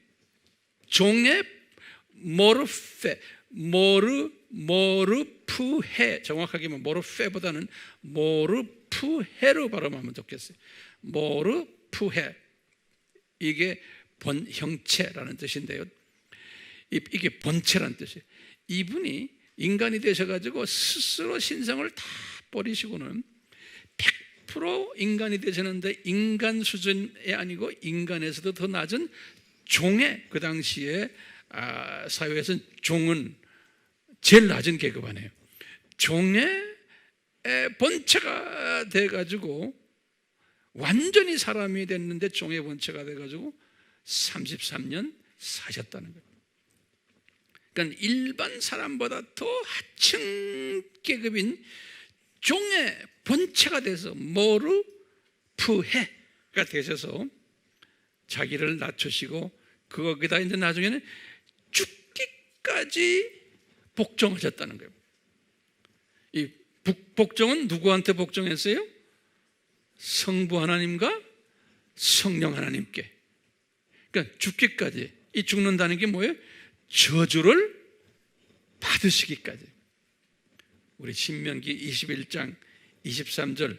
모르푸헤, 정확하게 모르페보다는 모르푸헤로 발음하면 좋겠어요. 모르푸헤, 이게 본 형체라는 뜻인데요, 이게 본체라는 뜻이에요. 이분이 인간이 되셔가지고 스스로 신성을 다 버리시고는 100% 인간이 되셨는데, 인간 수준이 아니고 인간에서도 더 낮은 종의, 그 당시에 사회에서는 종은 제일 낮은 계급 아니에요. 종의 본체가 돼가지고 완전히 사람이 됐는데 종의 본체가 돼가지고 33년 사셨다는 거예요. 그러니까 일반 사람보다 더 하층 계급인 종의 본체가 돼서 모르푸헤가 되셔서 자기를 낮추시고, 거기다 이제 나중에는 죽기까지 복종하셨다는 거예요. 이 복종은 누구한테 복종했어요? 성부 하나님과 성령 하나님께. 그러니까 죽기까지. 이 죽는다는 게 뭐예요? 저주를 받으시기까지. 우리 신명기 21장 23절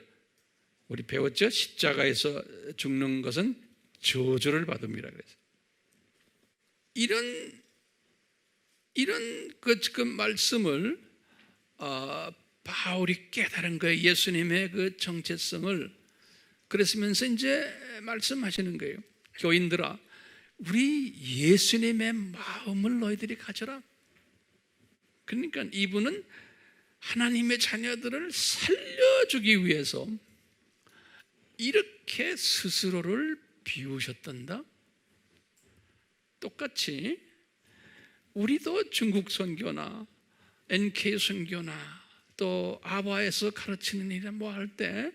우리 배웠죠? 십자가에서 죽는 것은 저주를 받음이라 그랬어요. 이런 그 말씀을 바울이 깨달은 거예요. 예수님의 그 정체성을. 그랬으면서 이제 말씀하시는 거예요. 교인들아, 우리 예수님의 마음을 너희들이 가져라. 그러니까 이분은 하나님의 자녀들을 살려주기 위해서 이렇게 스스로를 비우셨단다. 똑같이 우리도 중국 선교나 NK 선교나 또 아바에서 가르치는 일이나 뭐 할 때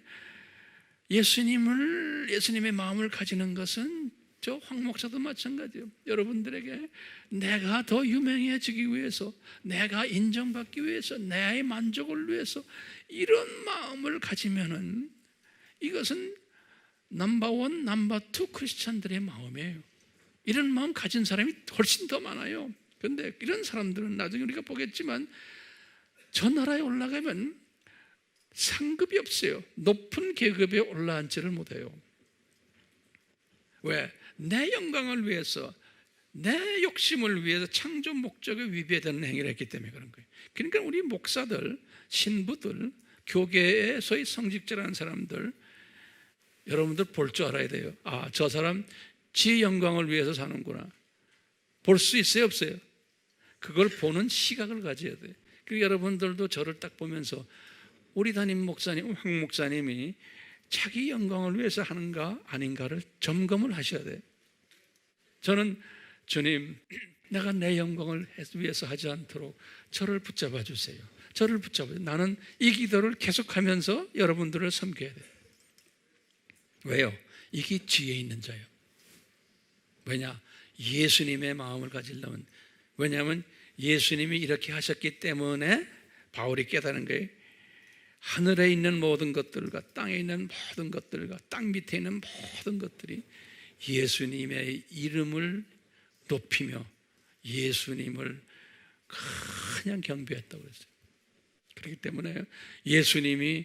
예수님의 마음을 가지는 것은 저 황 목사도 마찬가지예요. 여러분들에게 내가 더 유명해지기 위해서, 내가 인정받기 위해서, 내 만족을 위해서 이런 마음을 가지면은 이것은 넘버 원, 넘버 투 크리스찬들의 마음이에요. 이런 마음 가진 사람이 훨씬 더 많아요. 그런데 이런 사람들은 나중에 우리가 보겠지만 저 나라에 올라가면 상급이 없어요. 높은 계급에 올라앉지를 못해요. 왜? 내 영광을 위해서, 내 욕심을 위해서 창조 목적에 위배되는 행위를 했기 때문에 그런 거예요. 그러니까 우리 목사들, 신부들, 교계에서의 성직자라는 사람들, 여러분들 볼 줄 알아야 돼요. 아, 저 사람 지 영광을 위해서 사는구나. 볼 수 있어요, 없어요? 그걸 보는 시각을 가져야 돼요. 그리고 여러분들도 저를 딱 보면서 우리 담임 목사님, 황 목사님이 자기 영광을 위해서 하는가 아닌가를 점검을 하셔야 돼요. 저는 주님, 내가 내 영광을 위해서 하지 않도록 저를 붙잡아 주세요. 저를 붙잡아 주세요. 나는 이 기도를 계속하면서 여러분들을 섬겨야 돼요. 왜요? 이게 지혜 있는 자예요. 왜냐? 예수님의 마음을 가지려면, 왜냐하면 예수님이 이렇게 하셨기 때문에 바울이 깨달은 거예요. 하늘에 있는 모든 것들과 땅에 있는 모든 것들과 땅 밑에 있는 모든 것들이 예수님의 이름을 높이며 예수님을 그냥 경배했다고 그랬어요. 그렇기 때문에 예수님이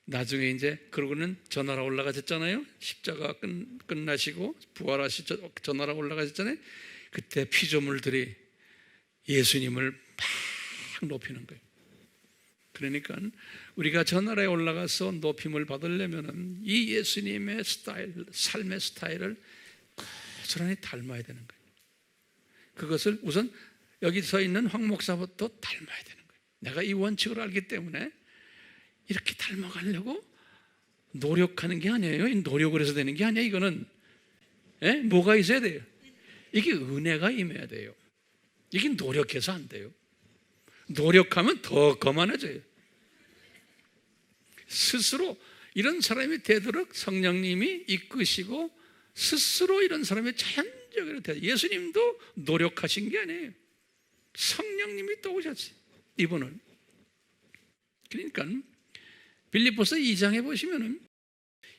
나중에 이제 그러고는 저 나라 올라가셨잖아요. 십자가 끝나시고 부활하시 저 나라 올라가셨잖아요. 그때 피조물들이 예수님을 막 높이는 거예요. 그러니까 우리가 저 나라에 올라가서 높임을 받으려면 이 예수님의 스타일, 삶의 스타일을 고스란히 닮아야 되는 거예요. 그것을 우선 여기 서 있는 황 목사부터 닮아야 되는 거예요. 내가 이 원칙을 알기 때문에 이렇게 닮아가려고 노력하는 게 아니에요. 노력을 해서 되는 게 아니에요. 이거는 뭐가 있어야 돼요? 이게 은혜가 임해야 돼요. 이게 노력해서 안 돼요. 노력하면 더 거만해져요. 스스로 이런 사람이 되도록 성령님이 이끄시고 스스로 이런 사람이 자연적으로 돼요. 예수님도 노력하신 게 아니에요. 성령님이 또 오셨어요. 이분은. 그러니까 빌립보서 2장에 보시면은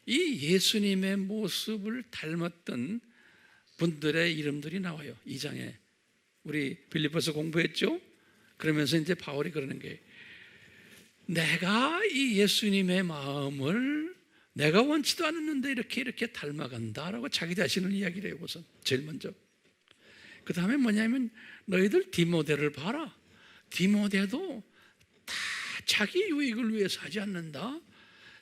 이 예수님의 모습을 닮았던 분들의 이름들이 나와요. 2장에. 우리 빌립보서 공부했죠? 그러면서 이제 바울이 그러는 게 내가 이 예수님의 마음을 내가 원치도 않았는데 이렇게 닮아간다라고 자기 자신을 이야기를 해요. 우선 제일 먼저. 그 다음에 뭐냐면 너희들 디모데를 봐라. 디모데도 다 자기 유익을 위해서 하지 않는다.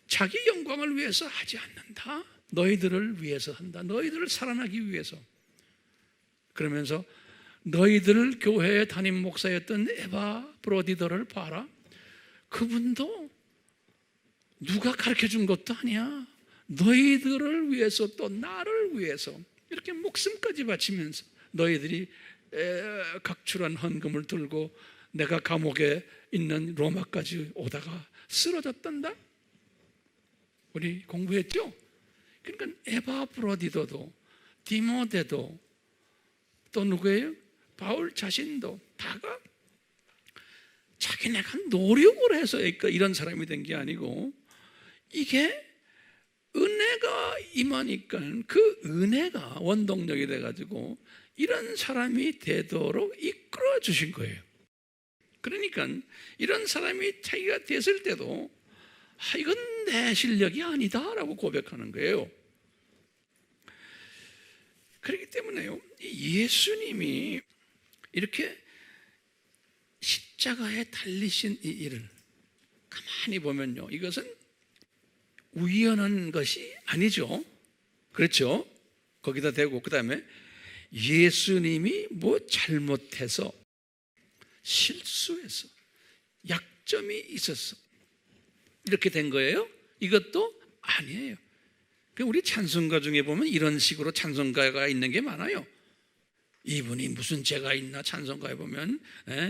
자기 영광을 위해서 하지 않는다. 너희들을 위해서 한다. 너희들을 살아나기 위해서. 그러면서 너희들 교회의 담임 목사였던 에바 브로디더를 봐라. 그분도 누가 가르쳐준 것도 아니야. 너희들을 위해서 또 나를 위해서 이렇게 목숨까지 바치면서 너희들이 각출한 헌금을 들고 내가 감옥에 있는 로마까지 오다가 쓰러졌단다. 우리 공부했죠? 그러니까 에바 브로디더도 디모데도 또 누구예요? 바울 자신도 다가 자기네가 노력을 해서 이런 사람이 된 게 아니고 이게 은혜가 임하니까 그 은혜가 원동력이 돼가지고 이런 사람이 되도록 이끌어 주신 거예요. 그러니까 이런 사람이 자기가 됐을 때도 이건 내 실력이 아니다라고 고백하는 거예요. 그렇기 때문에요, 예수님이 이렇게 십자가에 달리신 이 일을 가만히 보면요, 이것은 우연한 것이 아니죠. 그렇죠? 거기다 대고 그 다음에 예수님이 뭐 잘못해서 실수해서 약점이 있었어 이렇게 된 거예요? 이것도 아니에요. 우리 찬송가 중에 보면 이런 식으로 찬송가가 있는 게 많아요. 이분이 무슨 죄가 있나 찬송가에 보면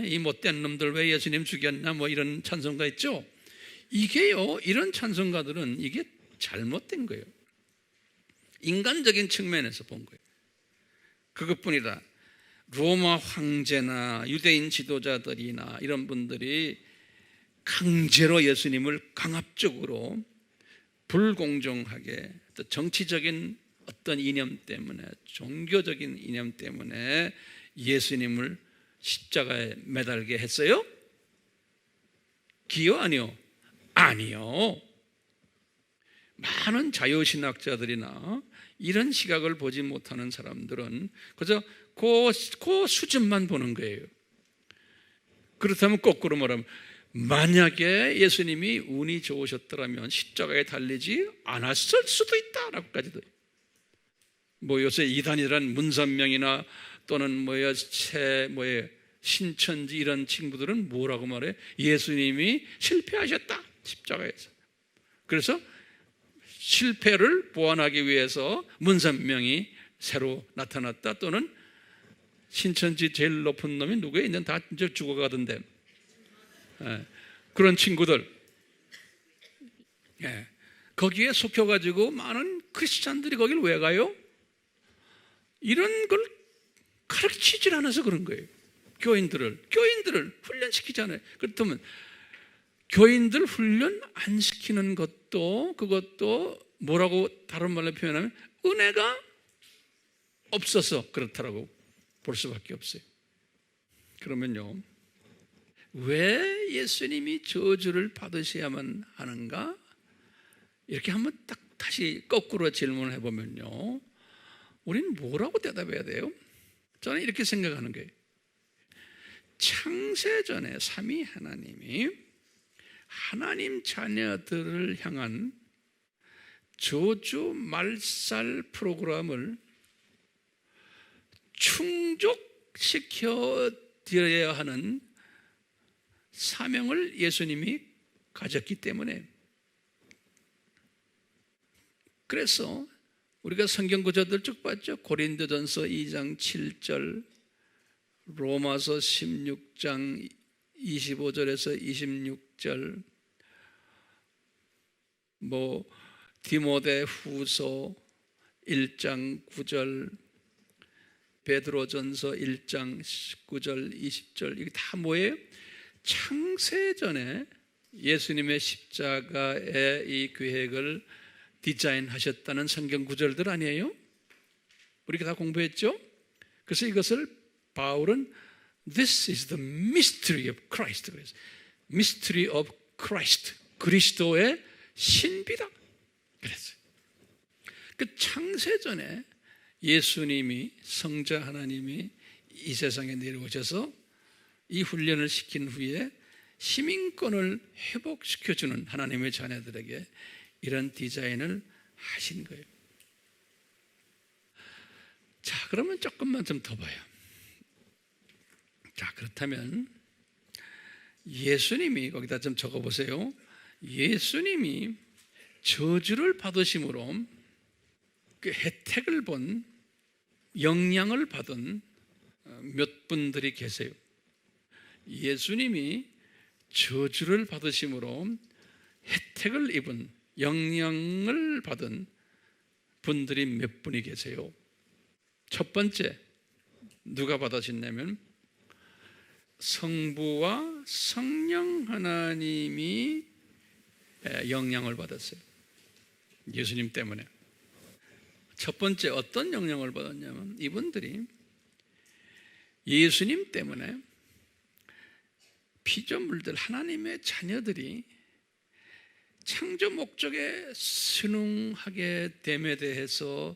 이 못된 놈들 왜 예수님 죽였나 뭐 이런 찬송가 있죠. 이게요, 이런 찬송가들은 이게 잘못된 거예요. 인간적인 측면에서 본 거예요. 그것뿐이라 로마 황제나 유대인 지도자들이나 이런 분들이 강제로 예수님을 강압적으로 불공정하게 또 정치적인 어떤 이념 때문에, 종교적인 이념 때문에 예수님을 십자가에 매달게 했어요? 기요? 아니요? 아니요. 많은 자유신학자들이나 이런 시각을 보지 못하는 사람들은 그저 그 수준만 보는 거예요. 그렇다면 거꾸로 말하면, 만약에 예수님이 운이 좋으셨더라면 십자가에 달리지 않았을 수도 있다라고까지도. 뭐 요새 이단이란 문선명이나 또는 신천지 이런 친구들은 뭐라고 말해? 예수님이 실패하셨다, 십자가에서. 그래서 실패를 보완하기 위해서 문선명이 새로 나타났다, 또는 신천지 제일 높은 놈이 누구예요? 이제 다 이제 죽어가던데. 그런 친구들, 거기에 속혀가지고 많은 크리스찬들이 거기를 왜 가요? 이런 걸 가르치질 않아서 그런 거예요. 교인들을 훈련시키잖아요. 그렇다면 교인들 훈련 안 시키는 것도, 그것도 뭐라고 다른 말로 표현하면 은혜가 없어서 그렇다라고 볼 수밖에 없어요. 그러면요, 왜 예수님이 저주를 받으셔야만 하는가? 이렇게 한번 딱 다시 거꾸로 질문을 해보면요, 우리는 뭐라고 대답해야 돼요? 저는 이렇게 생각하는 거예요. 창세전에 삼위 하나님이 하나님 자녀들을 향한 저주 말살 프로그램을 충족시켜 드려야 하는 사명을 예수님이 가졌기 때문에, 그래서 우리가 성경 구절들 쭉 봤죠. 고린도전서 2장 7절, 로마서 16장 25절에서 26절, 디모데후서 1장 9절, 베드로전서 1장 19절 20절, 이게 다 뭐예요? 창세전에 예수님의 십자가의 이 계획을 디자인하셨다는 성경 구절들 아니에요? 우리가 다 공부했죠? 그래서 이것을 바울은 This is the mystery of Christ, 그래서 Mystery of Christ, 그리스도의 신비다 그랬어요. 그 창세전에 예수님이, 성자 하나님이 이 세상에 내려오셔서 이 훈련을 시킨 후에 시민권을 회복시켜주는 하나님의 자녀들에게 이런 디자인을 하신 거예요. 자, 그러면 조금만 좀 더 봐요. 자, 그렇다면 예수님이, 거기다 좀 적어보세요. 예수님이 저주를 받으심으로 그 혜택을 본, 영향을 받은 몇 분들이 계세요. 예수님이 저주를 받으심으로 혜택을 입은, 영향을 받은 분들이 몇 분이 계세요. 첫 번째, 누가 받으셨냐면 성부와 성령 하나님이 영향을 받았어요. 예수님 때문에. 첫 번째, 어떤 영향을 받았냐면 이분들이 예수님 때문에 피조물들, 하나님의 자녀들이 창조 목적에 순응하게 됨에 대해서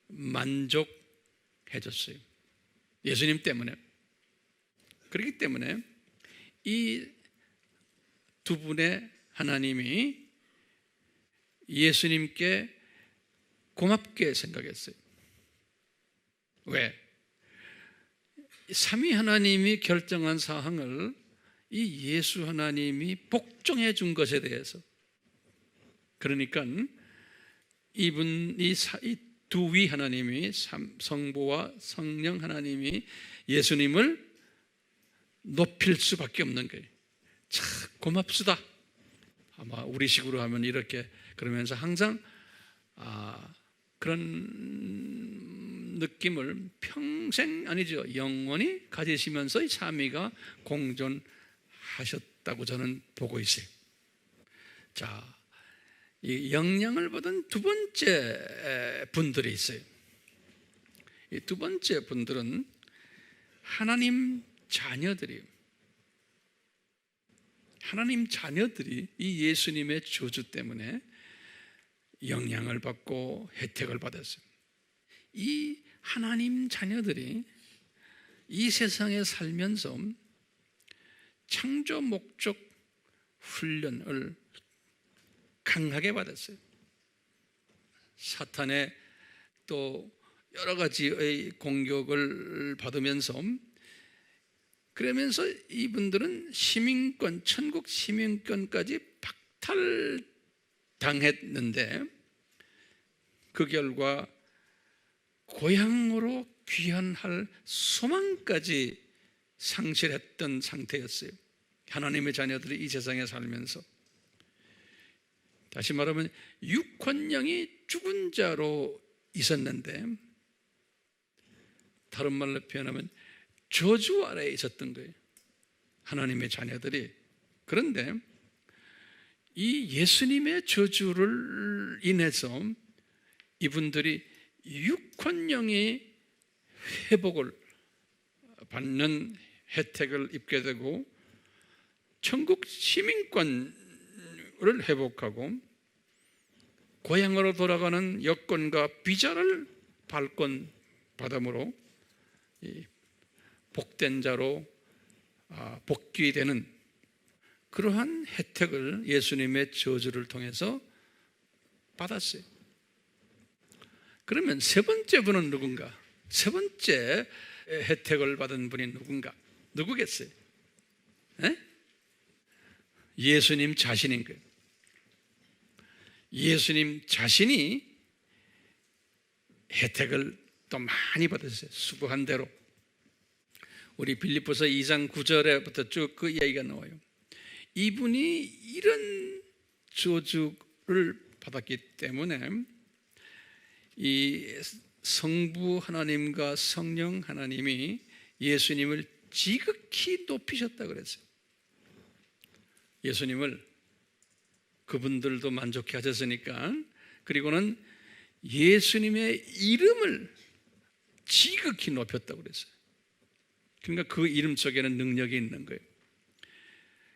만족해졌어요. 예수님 때문에. 그렇기 때문에 이 두 분의 하나님이 예수님께 고맙게 생각했어요. 왜? 삼위 하나님이 결정한 사항을 이 예수 하나님이 복종해 준 것에 대해서. 그러니까 이 두 위 하나님이, 성부와 성령 하나님이 예수님을 높일 수밖에 없는 거예요. 참 고맙수다. 아마 우리식으로 하면 이렇게, 그러면서 항상 그런 느낌을 평생, 아니죠, 영원히 가지시면서 이 삼위가 공존하셨다고 저는 보고 있어요. 자, 이 영향을 받은 두 번째 분들이 있어요. 이 두 번째 분들은 하나님 자녀들이에요. 하나님 자녀들이 이 예수님의 저주 때문에 영향을 받고 혜택을 받았어요. 이 하나님 자녀들이 이 세상에 살면서 창조 목적 훈련을 강하게 받았어요. 사탄의 또 여러 가지의 공격을 받으면서, 그러면서 이분들은 시민권, 천국 시민권까지 박탈당했는데 그 결과 고향으로 귀환할 소망까지 상실했던 상태였어요. 하나님의 자녀들이 이 세상에 살면서, 다시 말하면 육혼령이 죽은 자로 있었는데, 다른 말로 표현하면 저주 아래에 있었던 거예요, 하나님의 자녀들이. 그런데 이 예수님의 저주를 인해서 이분들이 육혼령의 회복을 받는 혜택을 입게 되고 천국 시민권을 회복하고 고향으로 돌아가는 여권과 비자를 발권받음으로 복된 자로 복귀되는 그러한 혜택을 예수님의 저주를 통해서 받았어요. 그러면 세 번째 분은 누군가? 세 번째 혜택을 받은 분이 누군가? 누구겠어요? 에? 예수님 자신인 거예요. 예수님 자신이 혜택을 또 많이 받았어요. 수고한 대로. 우리 빌립보서 2장 9절에부터 쭉 그 이야기가 나와요. 이분이 이런 저주를 받았기 때문에 이 성부 하나님과 성령 하나님이 예수님을 지극히 높이셨다 그랬어요. 예수님을 그분들도 만족해 하셨으니까. 그리고는 예수님의 이름을 지극히 높였다고 그랬어요. 그러니까 그 이름 속에는 능력이 있는 거예요.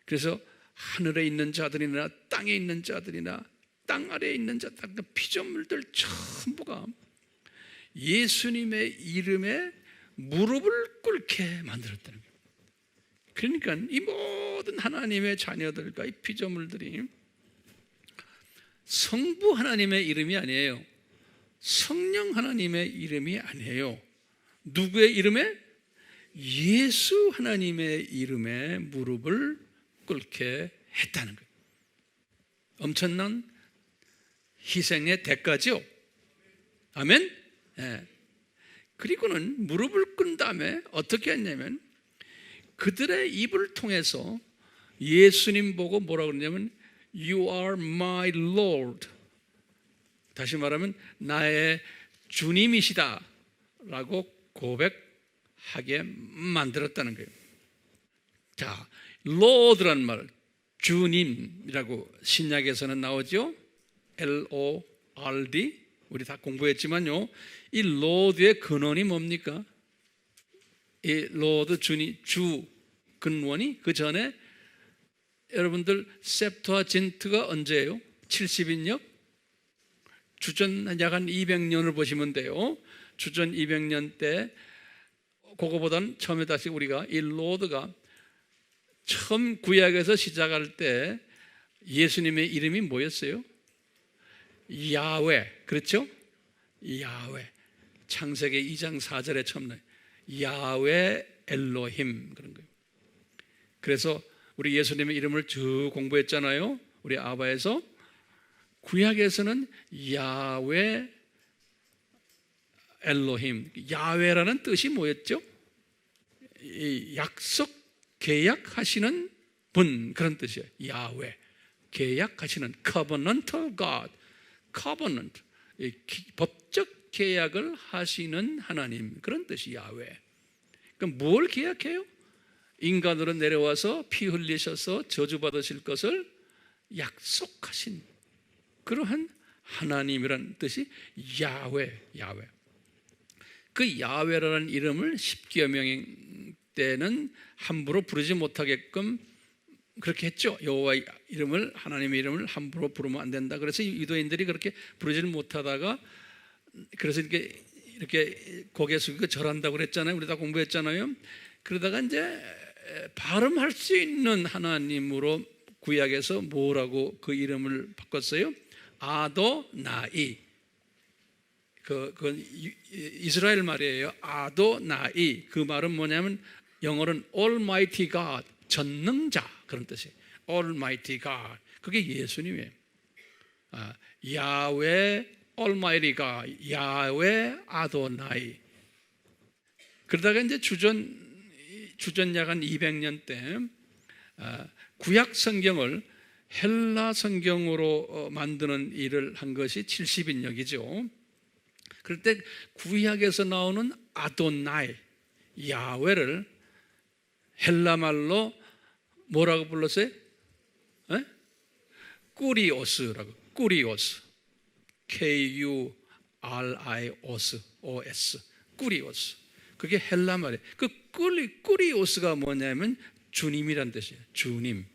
그래서 하늘에 있는 자들이나 땅에 있는 자들이나 땅 아래에 있는 자들, 피조물들 전부가 예수님의 이름에 무릎을 꿇게 만들었다는 거예요. 그러니까 이 모든 하나님의 자녀들과 이 피조물들이 성부 하나님의 이름이 아니에요. 성령 하나님의 이름이 아니에요. 누구의 이름에? 예수 하나님의 이름에 무릎을 꿇게 했다는 거예요. 엄청난 희생의 대가죠. 아멘? 네. 그리고는 무릎을 꿇은 다음에 어떻게 했냐면 그들의 입을 통해서 예수님 보고 뭐라고 그러냐면 You are my Lord. 다시 말하면 나의 주님이시다 라고 고백하게 만들었다는 거예요. 자, Lord라는 말, 주님이라고 신약에서는 나오죠. L-O-R-D. 우리 다 공부했지만요, 이 Lord의 근원이 뭡니까? 이 Lord, 주 근원이 그 전에 여러분들 셉투아진트가 언제예요? 70인역? 주전 약 한 200년을 보시면 돼요. 주전 200년 때 그거보다는 처음에 다시 우리가 이 로드가 처음 구약에서 시작할 때 예수님의 이름이 뭐였어요? 야훼. 그렇죠? 야훼. 창세기 2장 4절에 처음 나와요. 야훼 엘로힘, 그런 거예요. 그래서 우리 예수님의 이름을 쭉 공부했잖아요. 우리 아바에서. 구약에서는 야훼 엘로힘, 야훼라는 뜻이 뭐였죠? 이 약속, 계약하시는 분, 그런 뜻이에요. 야훼, 계약하시는 covenantal God, covenant, 법적 계약을 하시는 하나님, 그런 뜻이 야훼. 그럼 뭘 계약해요? 인간으로 내려와서 피 흘리셔서 저주받으실 것을 약속하신 그러한 하나님이란 뜻이 야훼. 그 야훼라는 이름을 십계명 때는 함부로 부르지 못하게끔 그렇게 했죠. 여호와 이름을, 하나님의 이름을 함부로 부르면 안 된다. 그래서 유대인들이 그렇게 부르지를 못하다가, 그래서 이렇게 고개 숙이고 절한다고 그랬잖아요. 우리 다 공부했잖아요. 그러다가 이제 발음할 수 있는 하나님으로 구약에서 뭐라고 그 이름을 바꿨어요? 아도나이. 그건 이스라엘 말이에요. 아도나이. 그 말은 뭐냐면 영어로는 Almighty God, 전능자, 그런 뜻이에요. Almighty God. 그게 예수님이에요. 야훼 Almighty God, 야훼 아도나이. 그러다가 이제 주전 약 한 200년 때 구약 성경을 헬라 성경으로 만드는 일을 한 것이 70인역이죠. 그럴 때 구약에서 나오는 아도나이, 야훼를 헬라 말로 뭐라고 불렀어요? 꾸리오스라고. 꾸리오스. K-U-R-I-O-S. 꾸리오스. 그게 헬라 말이에요. 그 꾸리오스가 뭐냐면 주님이란 뜻이에요. 주님.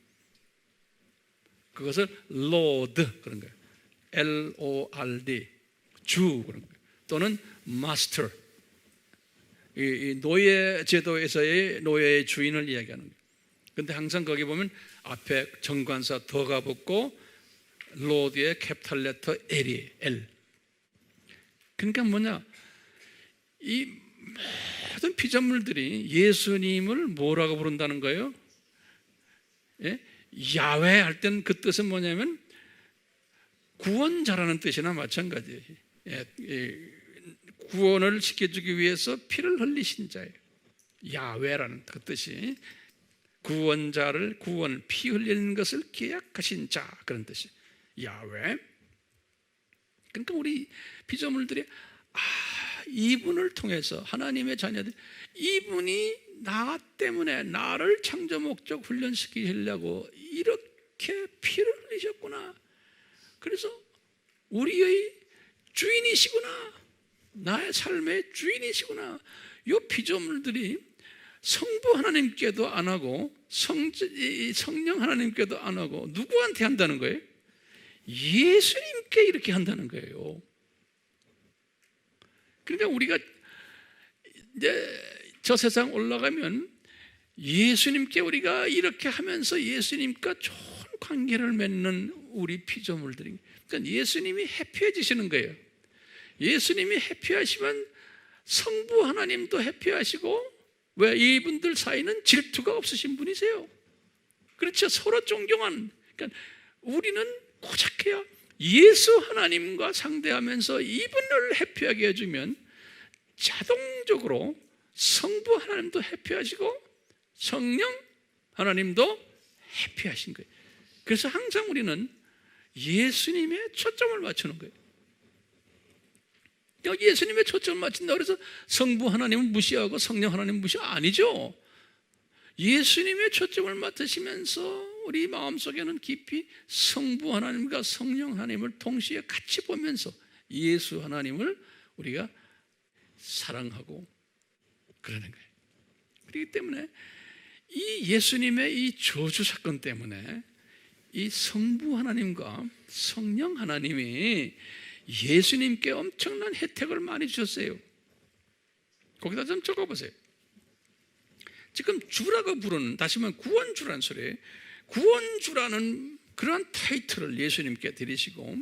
그것을 Lord 그런 거예요. L-O-R-D. 주 그런 거예요. 또는 Master. 이 노예 제도에서의 노예의 주인을 이야기하는 거예요. 근데 항상 거기 보면 앞에 정관사 더가 붙고 로드의 캐피탈 레터 L이 L. 그러니까 뭐냐, 이 모든 피조물들이 예수님을 뭐라고 부른다는 거예요? 예? 야훼 할 때는 그 뜻은 뭐냐면 구원자라는 뜻이나 마찬가지예요. 구원을 시켜주기 위해서 피를 흘리신 자예요. 야훼라는 그 뜻이 구원자를, 피 흘리는 것을 계약하신 자, 그런 뜻이에요. 야훼. 그러니까 우리 피조물들이 이분을 통해서 하나님의 자녀들, 이분이 나 때문에 나를 창조 목적 훈련시키려고 이렇게 피를 흘리셨구나. 그래서 우리의 주인이시구나. 나의 삶의 주인이시구나. 이 피조물들이 성부 하나님께도 안 하고 성령 하나님께도 안 하고 누구한테 한다는 거예요? 예수님께 이렇게 한다는 거예요. 그러니까 우리가 이제 저 세상 올라가면 예수님께 우리가 이렇게 하면서 예수님과 좋은 관계를 맺는 우리 피조물들이, 그러니까 예수님이 해피해지시는 거예요. 예수님이 해피하시면 성부 하나님도 해피하시고, 왜? 이분들 사이는 질투가 없으신 분이세요. 그렇죠. 서로 존경한. 그러니까 우리는 고작해야 예수 하나님과 상대하면서 이분을 해피하게 해주면 자동적으로 성부 하나님도 해피하시고 성령 하나님도 해피하신 거예요. 그래서 항상 우리는 예수님의 초점을 맞추는 거예요. 예수님의 초점을 맞춘다 그래서 성부 하나님을 무시하고 성령 하나님을 무시 아니죠. 예수님의 초점을 맡으시면서 우리 마음속에는 깊이 성부 하나님과 성령 하나님을 동시에 같이 보면서 예수 하나님을 우리가 사랑하고 그러는 거예요. 그렇기 때문에 이 예수님의 이 저주 사건 때문에 이 성부 하나님과 성령 하나님이 예수님께 엄청난 혜택을 많이 주셨어요. 거기다 좀 적어보세요. 지금 주라고 부르는, 다시 말하면 구원주라는 소리예요. 구원주라는 그러한 타이틀을 예수님께 드리시고,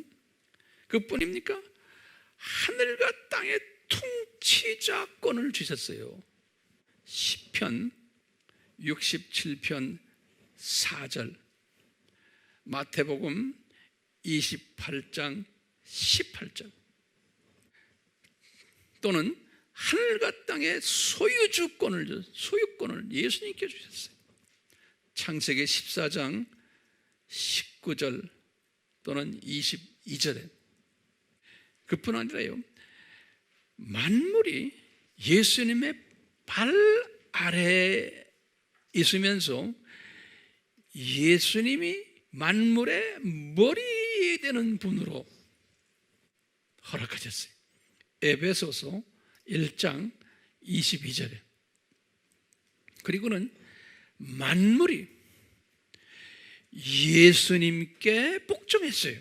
그뿐입니까? 하늘과 땅의 통치자권을 주셨어요. 시편 67편 4절, 마태복음 28장 18절, 또는 하늘과 땅의 소유주권을, 소유권을 예수님께 주셨어요. 창세기 14장 19절 또는 22절에. 그뿐 아니라요, 만물이 예수님의 발 아래에 있으면서 예수님이 만물의 머리 지배되는 분으로 허락하셨어요. 에베소서 1장 22절에. 그리고는 만물이 예수님께 복종했어요.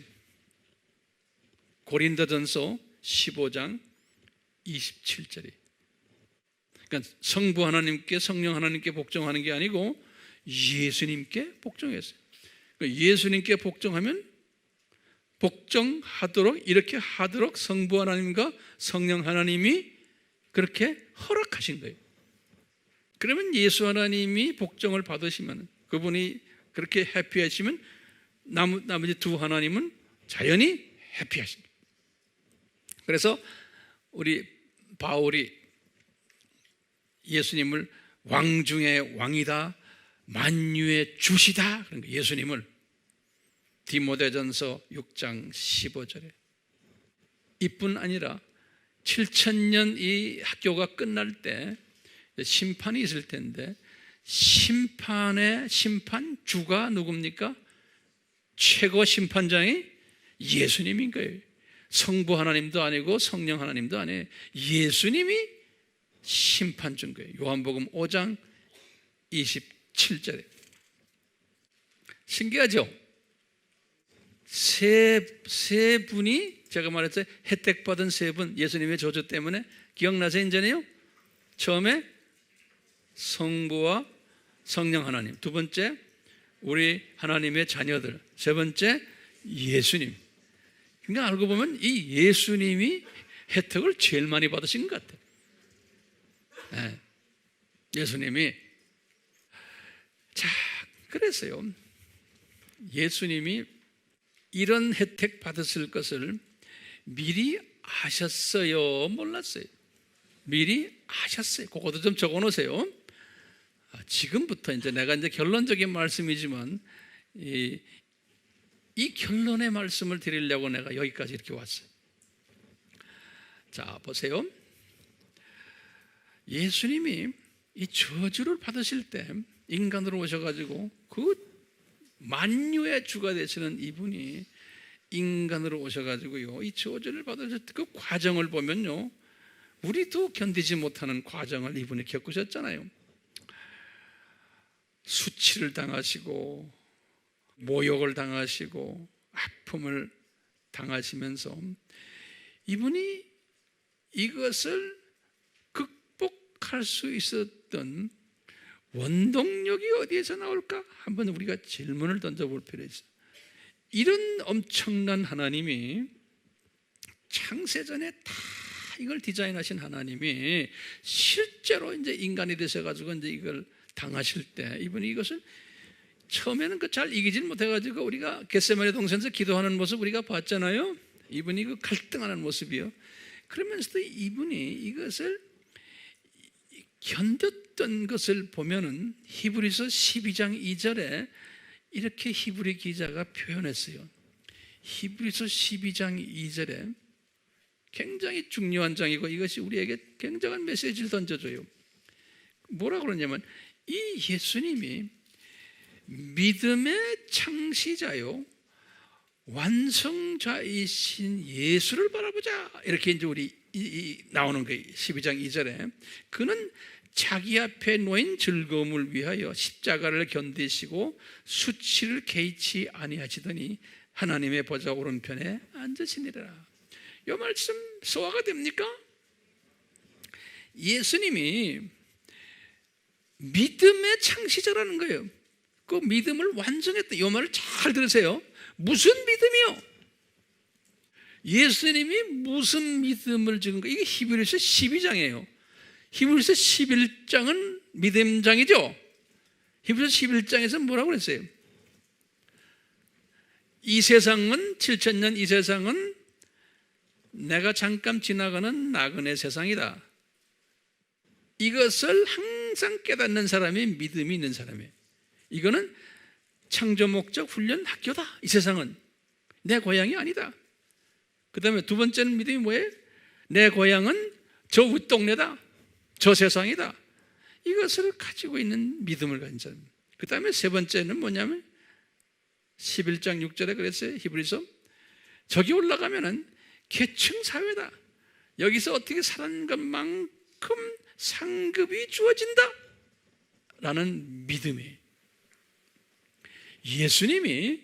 고린도전서 15장 27절에. 그러니까 성부 하나님께, 성령 하나님께 복종하는 게 아니고 예수님께 복종했어요. 그러니까 예수님께 복종하면 복종하도록, 이렇게 하도록 성부 하나님과 성령 하나님이 그렇게 허락하신 거예요. 그러면 예수 하나님이 복종을 받으시면, 그분이 그렇게 해피하시면 나머지 두 하나님은 자연히 해피하십니다. 그래서 우리 바울이 예수님을 왕 중의 왕이다, 만유의 주시다, 그런 거, 예수님을 디모데전서 6장 15절에. 이뿐 아니라 7,000년 이 학교가 끝날 때 심판이 있을 텐데, 심판주가 누굽니까? 최고 심판장이 예수님인 거예요. 성부 하나님도 아니고 성령 하나님도 아니에요. 예수님이 심판주인 거예요. 요한복음 5장 27절에. 신기하죠? 세 분이, 제가 말했어요, 혜택받은 세 분, 예수님의 저주 때문에. 기억나세요? 이제는요? 처음에 성부와 성령 하나님, 두 번째 우리 하나님의 자녀들, 세 번째 예수님. 그러니까 알고 보면 이 예수님이 혜택을 제일 많이 받으신 것 같아요. 네. 예수님이. 자, 그랬어요. 예수님이 이런 혜택 받으실 것을 미리 아셨어요? 몰랐어요? 미리 아셨어요. 그것도 좀 적어 놓으세요. 지금부터 이제 내가 이제 결론적인 말씀이지만 이 결론의 말씀을 드리려고 내가 여기까지 이렇게 왔어요. 자, 보세요. 예수님이 이 저주를 받으실 때 인간으로 오셔가지고 그 만유의 주가 되시는 이분이 인간으로 오셔가지고요, 이 저주를 받으실 때 그 과정을 보면요, 우리도 견디지 못하는 과정을 이분이 겪으셨잖아요. 수치를 당하시고 모욕을 당하시고 아픔을 당하시면서 이분이 이것을 극복할 수 있었던 원동력이 어디에서 나올까? 한번 우리가 질문을 던져볼 필요가 있어요. 이런 엄청난 하나님이, 창세전에 다 이걸 디자인하신 하나님이 실제로 이제 인간이 되셔가지고 이제 이걸 당하실 때 이분이 이것을 처음에는 잘 이기질 못해가지고 우리가 겟세마네 동산에서 기도하는 모습 우리가 봤잖아요. 이분이 그 갈등하는 모습이요. 그러면서도 이분이 이것을 견뎠던 것을 보면은 히브리서 12장 2절에 이렇게 히브리 기자가 표현했어요. 히브리서 12장 2절에 굉장히 중요한 장이고 이것이 우리에게 굉장한 메시지를 던져줘요. 뭐라 그러냐면 이 예수님이 믿음의 창시자요 완성자이신 예수를 바라보자, 이렇게 이제 우리 나오는 거예요. 12장 2절에 그는 자기 앞에 놓인 즐거움을 위하여 십자가를 견디시고 수치를 개의치 아니하시더니 하나님의 보좌 오른편에 앉으시니라. 이 말씀 소화가 됩니까? 예수님이 믿음의 창시자라는 거예요. 그 믿음을 완성했다. 이 말을 잘 들으세요. 무슨 믿음이요? 예수님이 무슨 믿음을 지은 거? 이게 히브리서 12장이에요. 히브리서 11장은 믿음장이죠. 히브리서 11장에서 뭐라고 그랬어요? 이 세상은 7,000년, 이 세상은 내가 잠깐 지나가는 나그네 세상이다. 이것을 항상 깨닫는 사람이 믿음이 있는 사람이에요. 이거는 창조 목적 훈련 학교다. 이 세상은 내 고향이 아니다. 그 다음에 두 번째는 믿음이 뭐예요? 내 고향은 저 윗동네다, 저 세상이다. 이것을 가지고 있는 믿음을 가진 사람. 그 다음에 세 번째는 뭐냐면 11장 6절에 그랬어요. 히브리서 저기 올라가면은 계층 사회다. 여기서 어떻게 사는 것만큼 상급이 주어진다 라는 믿음이, 예수님이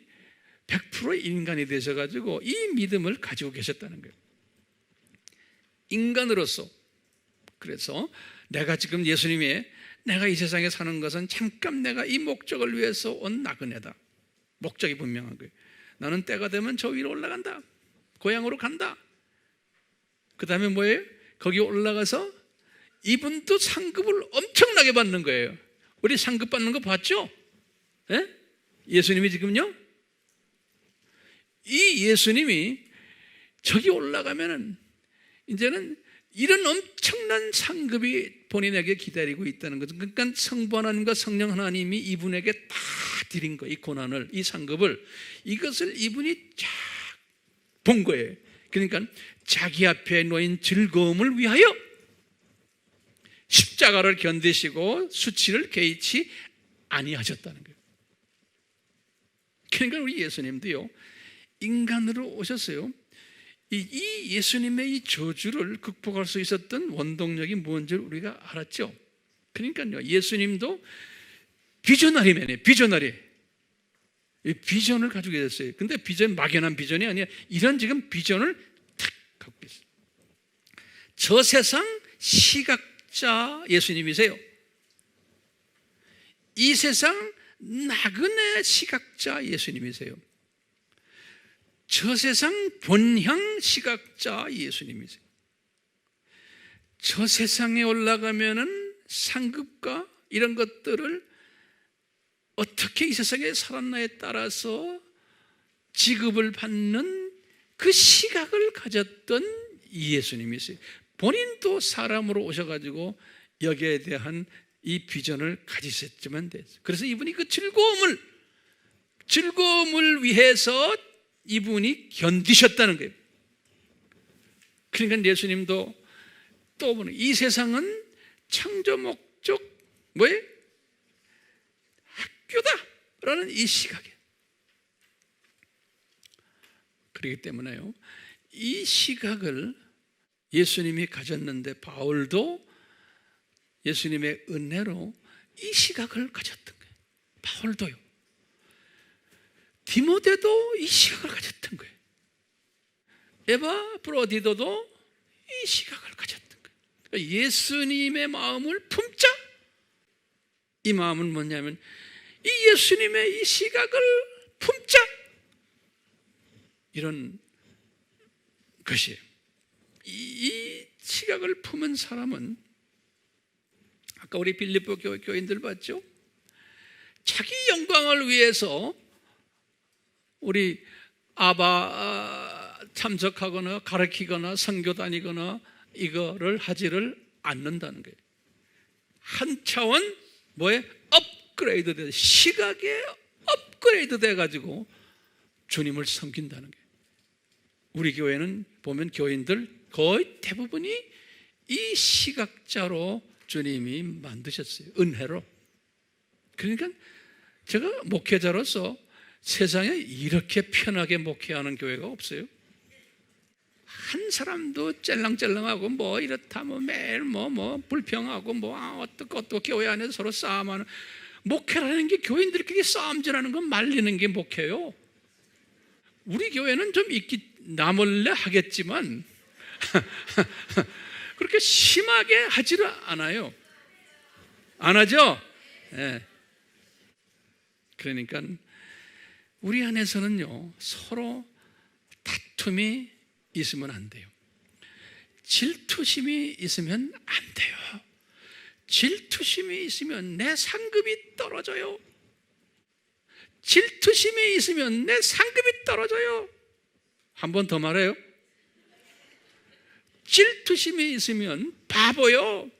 100% 인간이 되셔가지고 이 믿음을 가지고 계셨다는 거예요. 인간으로서. 그래서 내가 지금 예수님이 내가 이 세상에 사는 것은 잠깐 내가 이 목적을 위해서 온 나그네다. 목적이 분명한 거예요. 나는 때가 되면 저 위로 올라간다. 고향으로 간다. 그 다음에 뭐예요? 거기 올라가서 이분도 상급을 엄청나게 받는 거예요. 우리 상급 받는 거 봤죠? 예? 예수님이 지금요? 이 예수님이 저기 올라가면은 이제는 이런 엄청난 상급이 본인에게 기다리고 있다는 거죠. 그러니까 성부 하나님과 성령 하나님이 이분에게 다 드린 거예요. 이 고난을, 이 상급을, 이것을 이분이 쫙 본 거예요. 그러니까 자기 앞에 놓인 즐거움을 위하여 십자가를 견디시고 수치를 개의치 아니하셨다는 거예요. 그러니까 우리 예수님도요, 인간으로 오셨어요. 이 예수님의 이 저주를 극복할 수 있었던 원동력이 뭔지를 우리가 알았죠. 그러니까요, 예수님도 비저너리맨이에요. 비저너리. 이 비전을 가지고 계셨어요. 근데 비전, 막연한 비전이 아니라 이런 지금 비전을 탁 갖고 계세요. 저 세상 시각자 예수님이세요. 이 세상 나그네 시각자 예수님이세요. 저 세상 본향 시각자 예수님이세요. 저 세상에 올라가면은 상급과 이런 것들을 어떻게 이 세상에 살았나에 따라서 지급을 받는 그 시각을 가졌던 예수님이세요. 본인도 사람으로 오셔가지고 여기에 대한 이 비전을 가지셨지만 됐어요. 그래서 이분이 그 즐거움을 위해서 이분이 견디셨다는 거예요. 그러니까 예수님도 또 보는, 이 세상은 창조 목적 뭐예요? 학교다라는 이 시각이에요. 그렇기 때문에요, 이 시각을 예수님이 가졌는데 바울도 예수님의 은혜로 이 시각을 가졌던 거예요. 바울도요. 디모데도 이 시각을 가졌던 거예요. 에바브로디도도 이 시각을 가졌던 거예요. 그러니까 예수님의 마음을 품자. 이 마음은 뭐냐면 이 예수님의 이 시각을 품자. 이런 것이에요. 이 시각을 품은 사람은 아까 우리 빌립보 교인들 봤죠? 자기 영광을 위해서 우리 아바 참석하거나 가르치거나 선교 다니거나 이거를 하지를 않는다는 거예요. 한 차원 뭐에 업그레이드 돼, 시각에 업그레이드 돼가지고 주님을 섬긴다는 거예요. 우리 교회는 보면 교인들 거의 대부분이 이 시각자로 주님이 만드셨어요. 은혜로. 그러니까 제가 목회자로서 세상에 이렇게 편하게 목회하는 교회가 없어요. 한 사람도 짤랑짤랑하고 뭐 이렇다 뭐 매일 뭐 불평하고 뭐 어떻고 교회 안에서 서로 싸움하는, 목회라는 게 교인들끼리 싸움질하는 건 말리는 게 목회요. 우리 교회는 좀 있기 나몰래 하겠지만 그렇게 심하게 하지를 않아요. 안 하죠? 네. 그러니까 우리 안에서는요, 서로 다툼이 있으면 안 돼요. 질투심이 있으면 안 돼요. 질투심이 있으면 내 상급이 떨어져요. 질투심이 있으면 내 상급이 떨어져요. 한 번 더 말해요. 질투심이 있으면 바보요.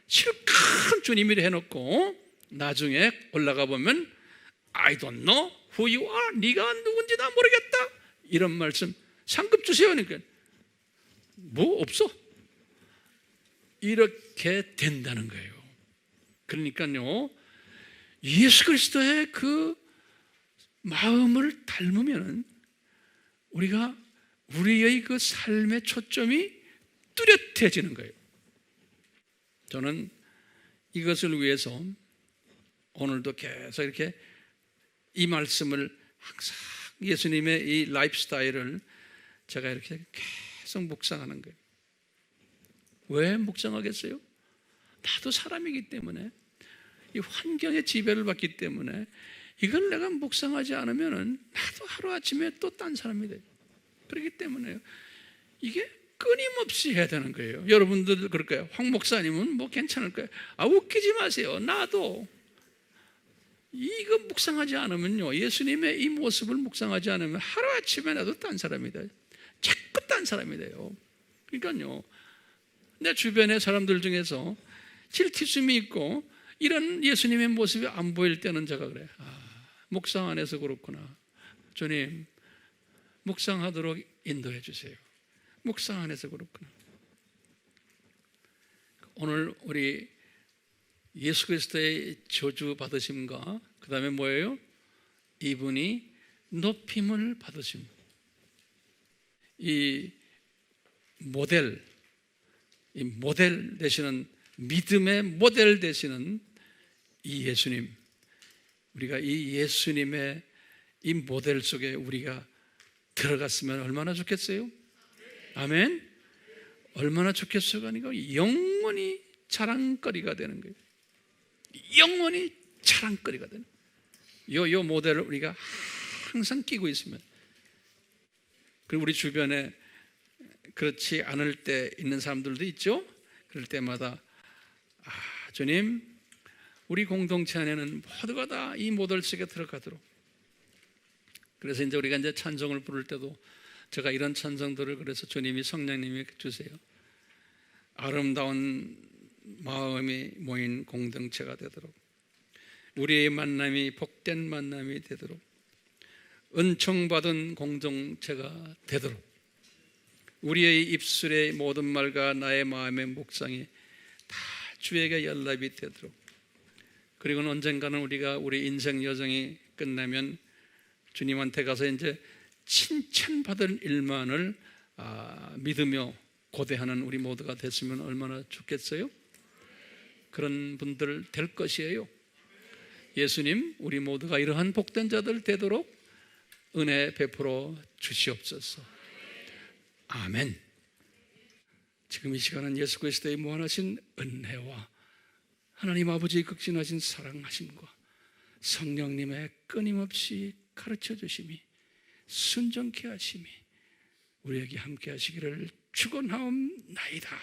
실컷 주님이 해놓고 나중에 올라가 보면 I don't know who you are. 네가 누군지 나 모르겠다. 이런 말씀, 상급 주세요. 그러니까 뭐 없어. 이렇게 된다는 거예요. 그러니까요, 예수 그리스도의 그 마음을 닮으면 우리의 그 삶의 초점이 뚜렷해지는 거예요. 저는 이것을 위해서 오늘도 계속 이렇게 이 말씀을 항상 예수님의 이 라이프 스타일을 제가 이렇게 계속 묵상하는 거예요. 왜 묵상하겠어요? 나도 사람이기 때문에, 이 환경의 지배를 받기 때문에 이걸 내가 묵상하지 않으면 나도 하루아침에 또 딴 사람이 돼요. 그렇기 때문에요, 이게 끊임없이 해야 되는 거예요. 여러분들 그럴 거예요. 황 목사님은 뭐 괜찮을 거예요. 웃기지 마세요. 나도 이거 묵상하지 않으면요, 예수님의 이 모습을 묵상하지 않으면 하루아침에 나도 딴 사람이 돼요. 자꾸 딴 사람이 돼요. 그러니까요, 내 주변의 사람들 중에서 질투심이 있고 이런 예수님의 모습이 안 보일 때는 제가 그래요. 묵상 안 해서 그렇구나. 주님, 묵상하도록 인도해 주세요. 묵상 안 해서 그렇구나. 오늘 우리 예수 그리스도의 저주 받으심과 그 다음에 뭐예요? 이분이 높임을 받으심. 이 모델 되시는, 믿음의 모델 되시는 이 예수님, 우리가 이 예수님의 이 모델 속에 우리가 들어갔으면 얼마나 좋겠어요? 아멘. 얼마나 좋겠어요가 아니고 영원히 자랑거리가 되는 거예요. 영원히 자랑거리가 되는 거예요. 요 모델을 우리가 항상 끼고 있으면, 그리고 우리 주변에 그렇지 않을 때 있는 사람들도 있죠. 그럴 때마다 주님, 우리 공동체 안에는 모두가 다 이 모델 속에 들어가도록. 그래서 이제 우리가 이제 찬송을 부를 때도 제가 이런 찬송들을, 그래서 주님이, 성령님이 주세요. 아름다운 마음이 모인 공동체가 되도록, 우리의 만남이 복된 만남이 되도록, 은총받은 공동체가 되도록, 우리의 입술의 모든 말과 나의 마음의 묵상이 다 주에게 연락이 되도록, 그리고 언젠가는 우리가 우리 인생 여정이 끝나면 주님한테 가서 이제 칭찬받을 일만을 믿으며 고대하는 우리 모두가 됐으면 얼마나 좋겠어요? 그런 분들 될 것이에요. 예수님, 우리 모두가 이러한 복된 자들 되도록 은혜 베풀어 주시옵소서. 아멘. 지금 이 시간은 예수 그리스도의 무한하신 은혜와 하나님 아버지의 극진하신 사랑하심과 성령님의 끊임없이 가르쳐 주심이, 순종케 하심이 우리에게 함께 하시기를 축원하옵나이다.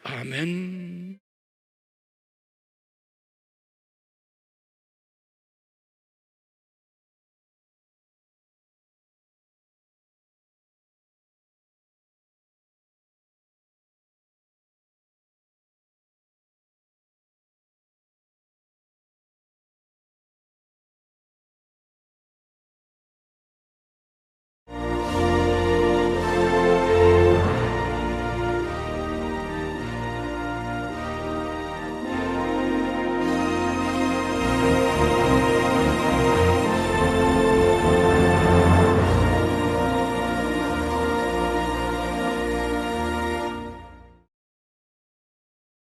아멘.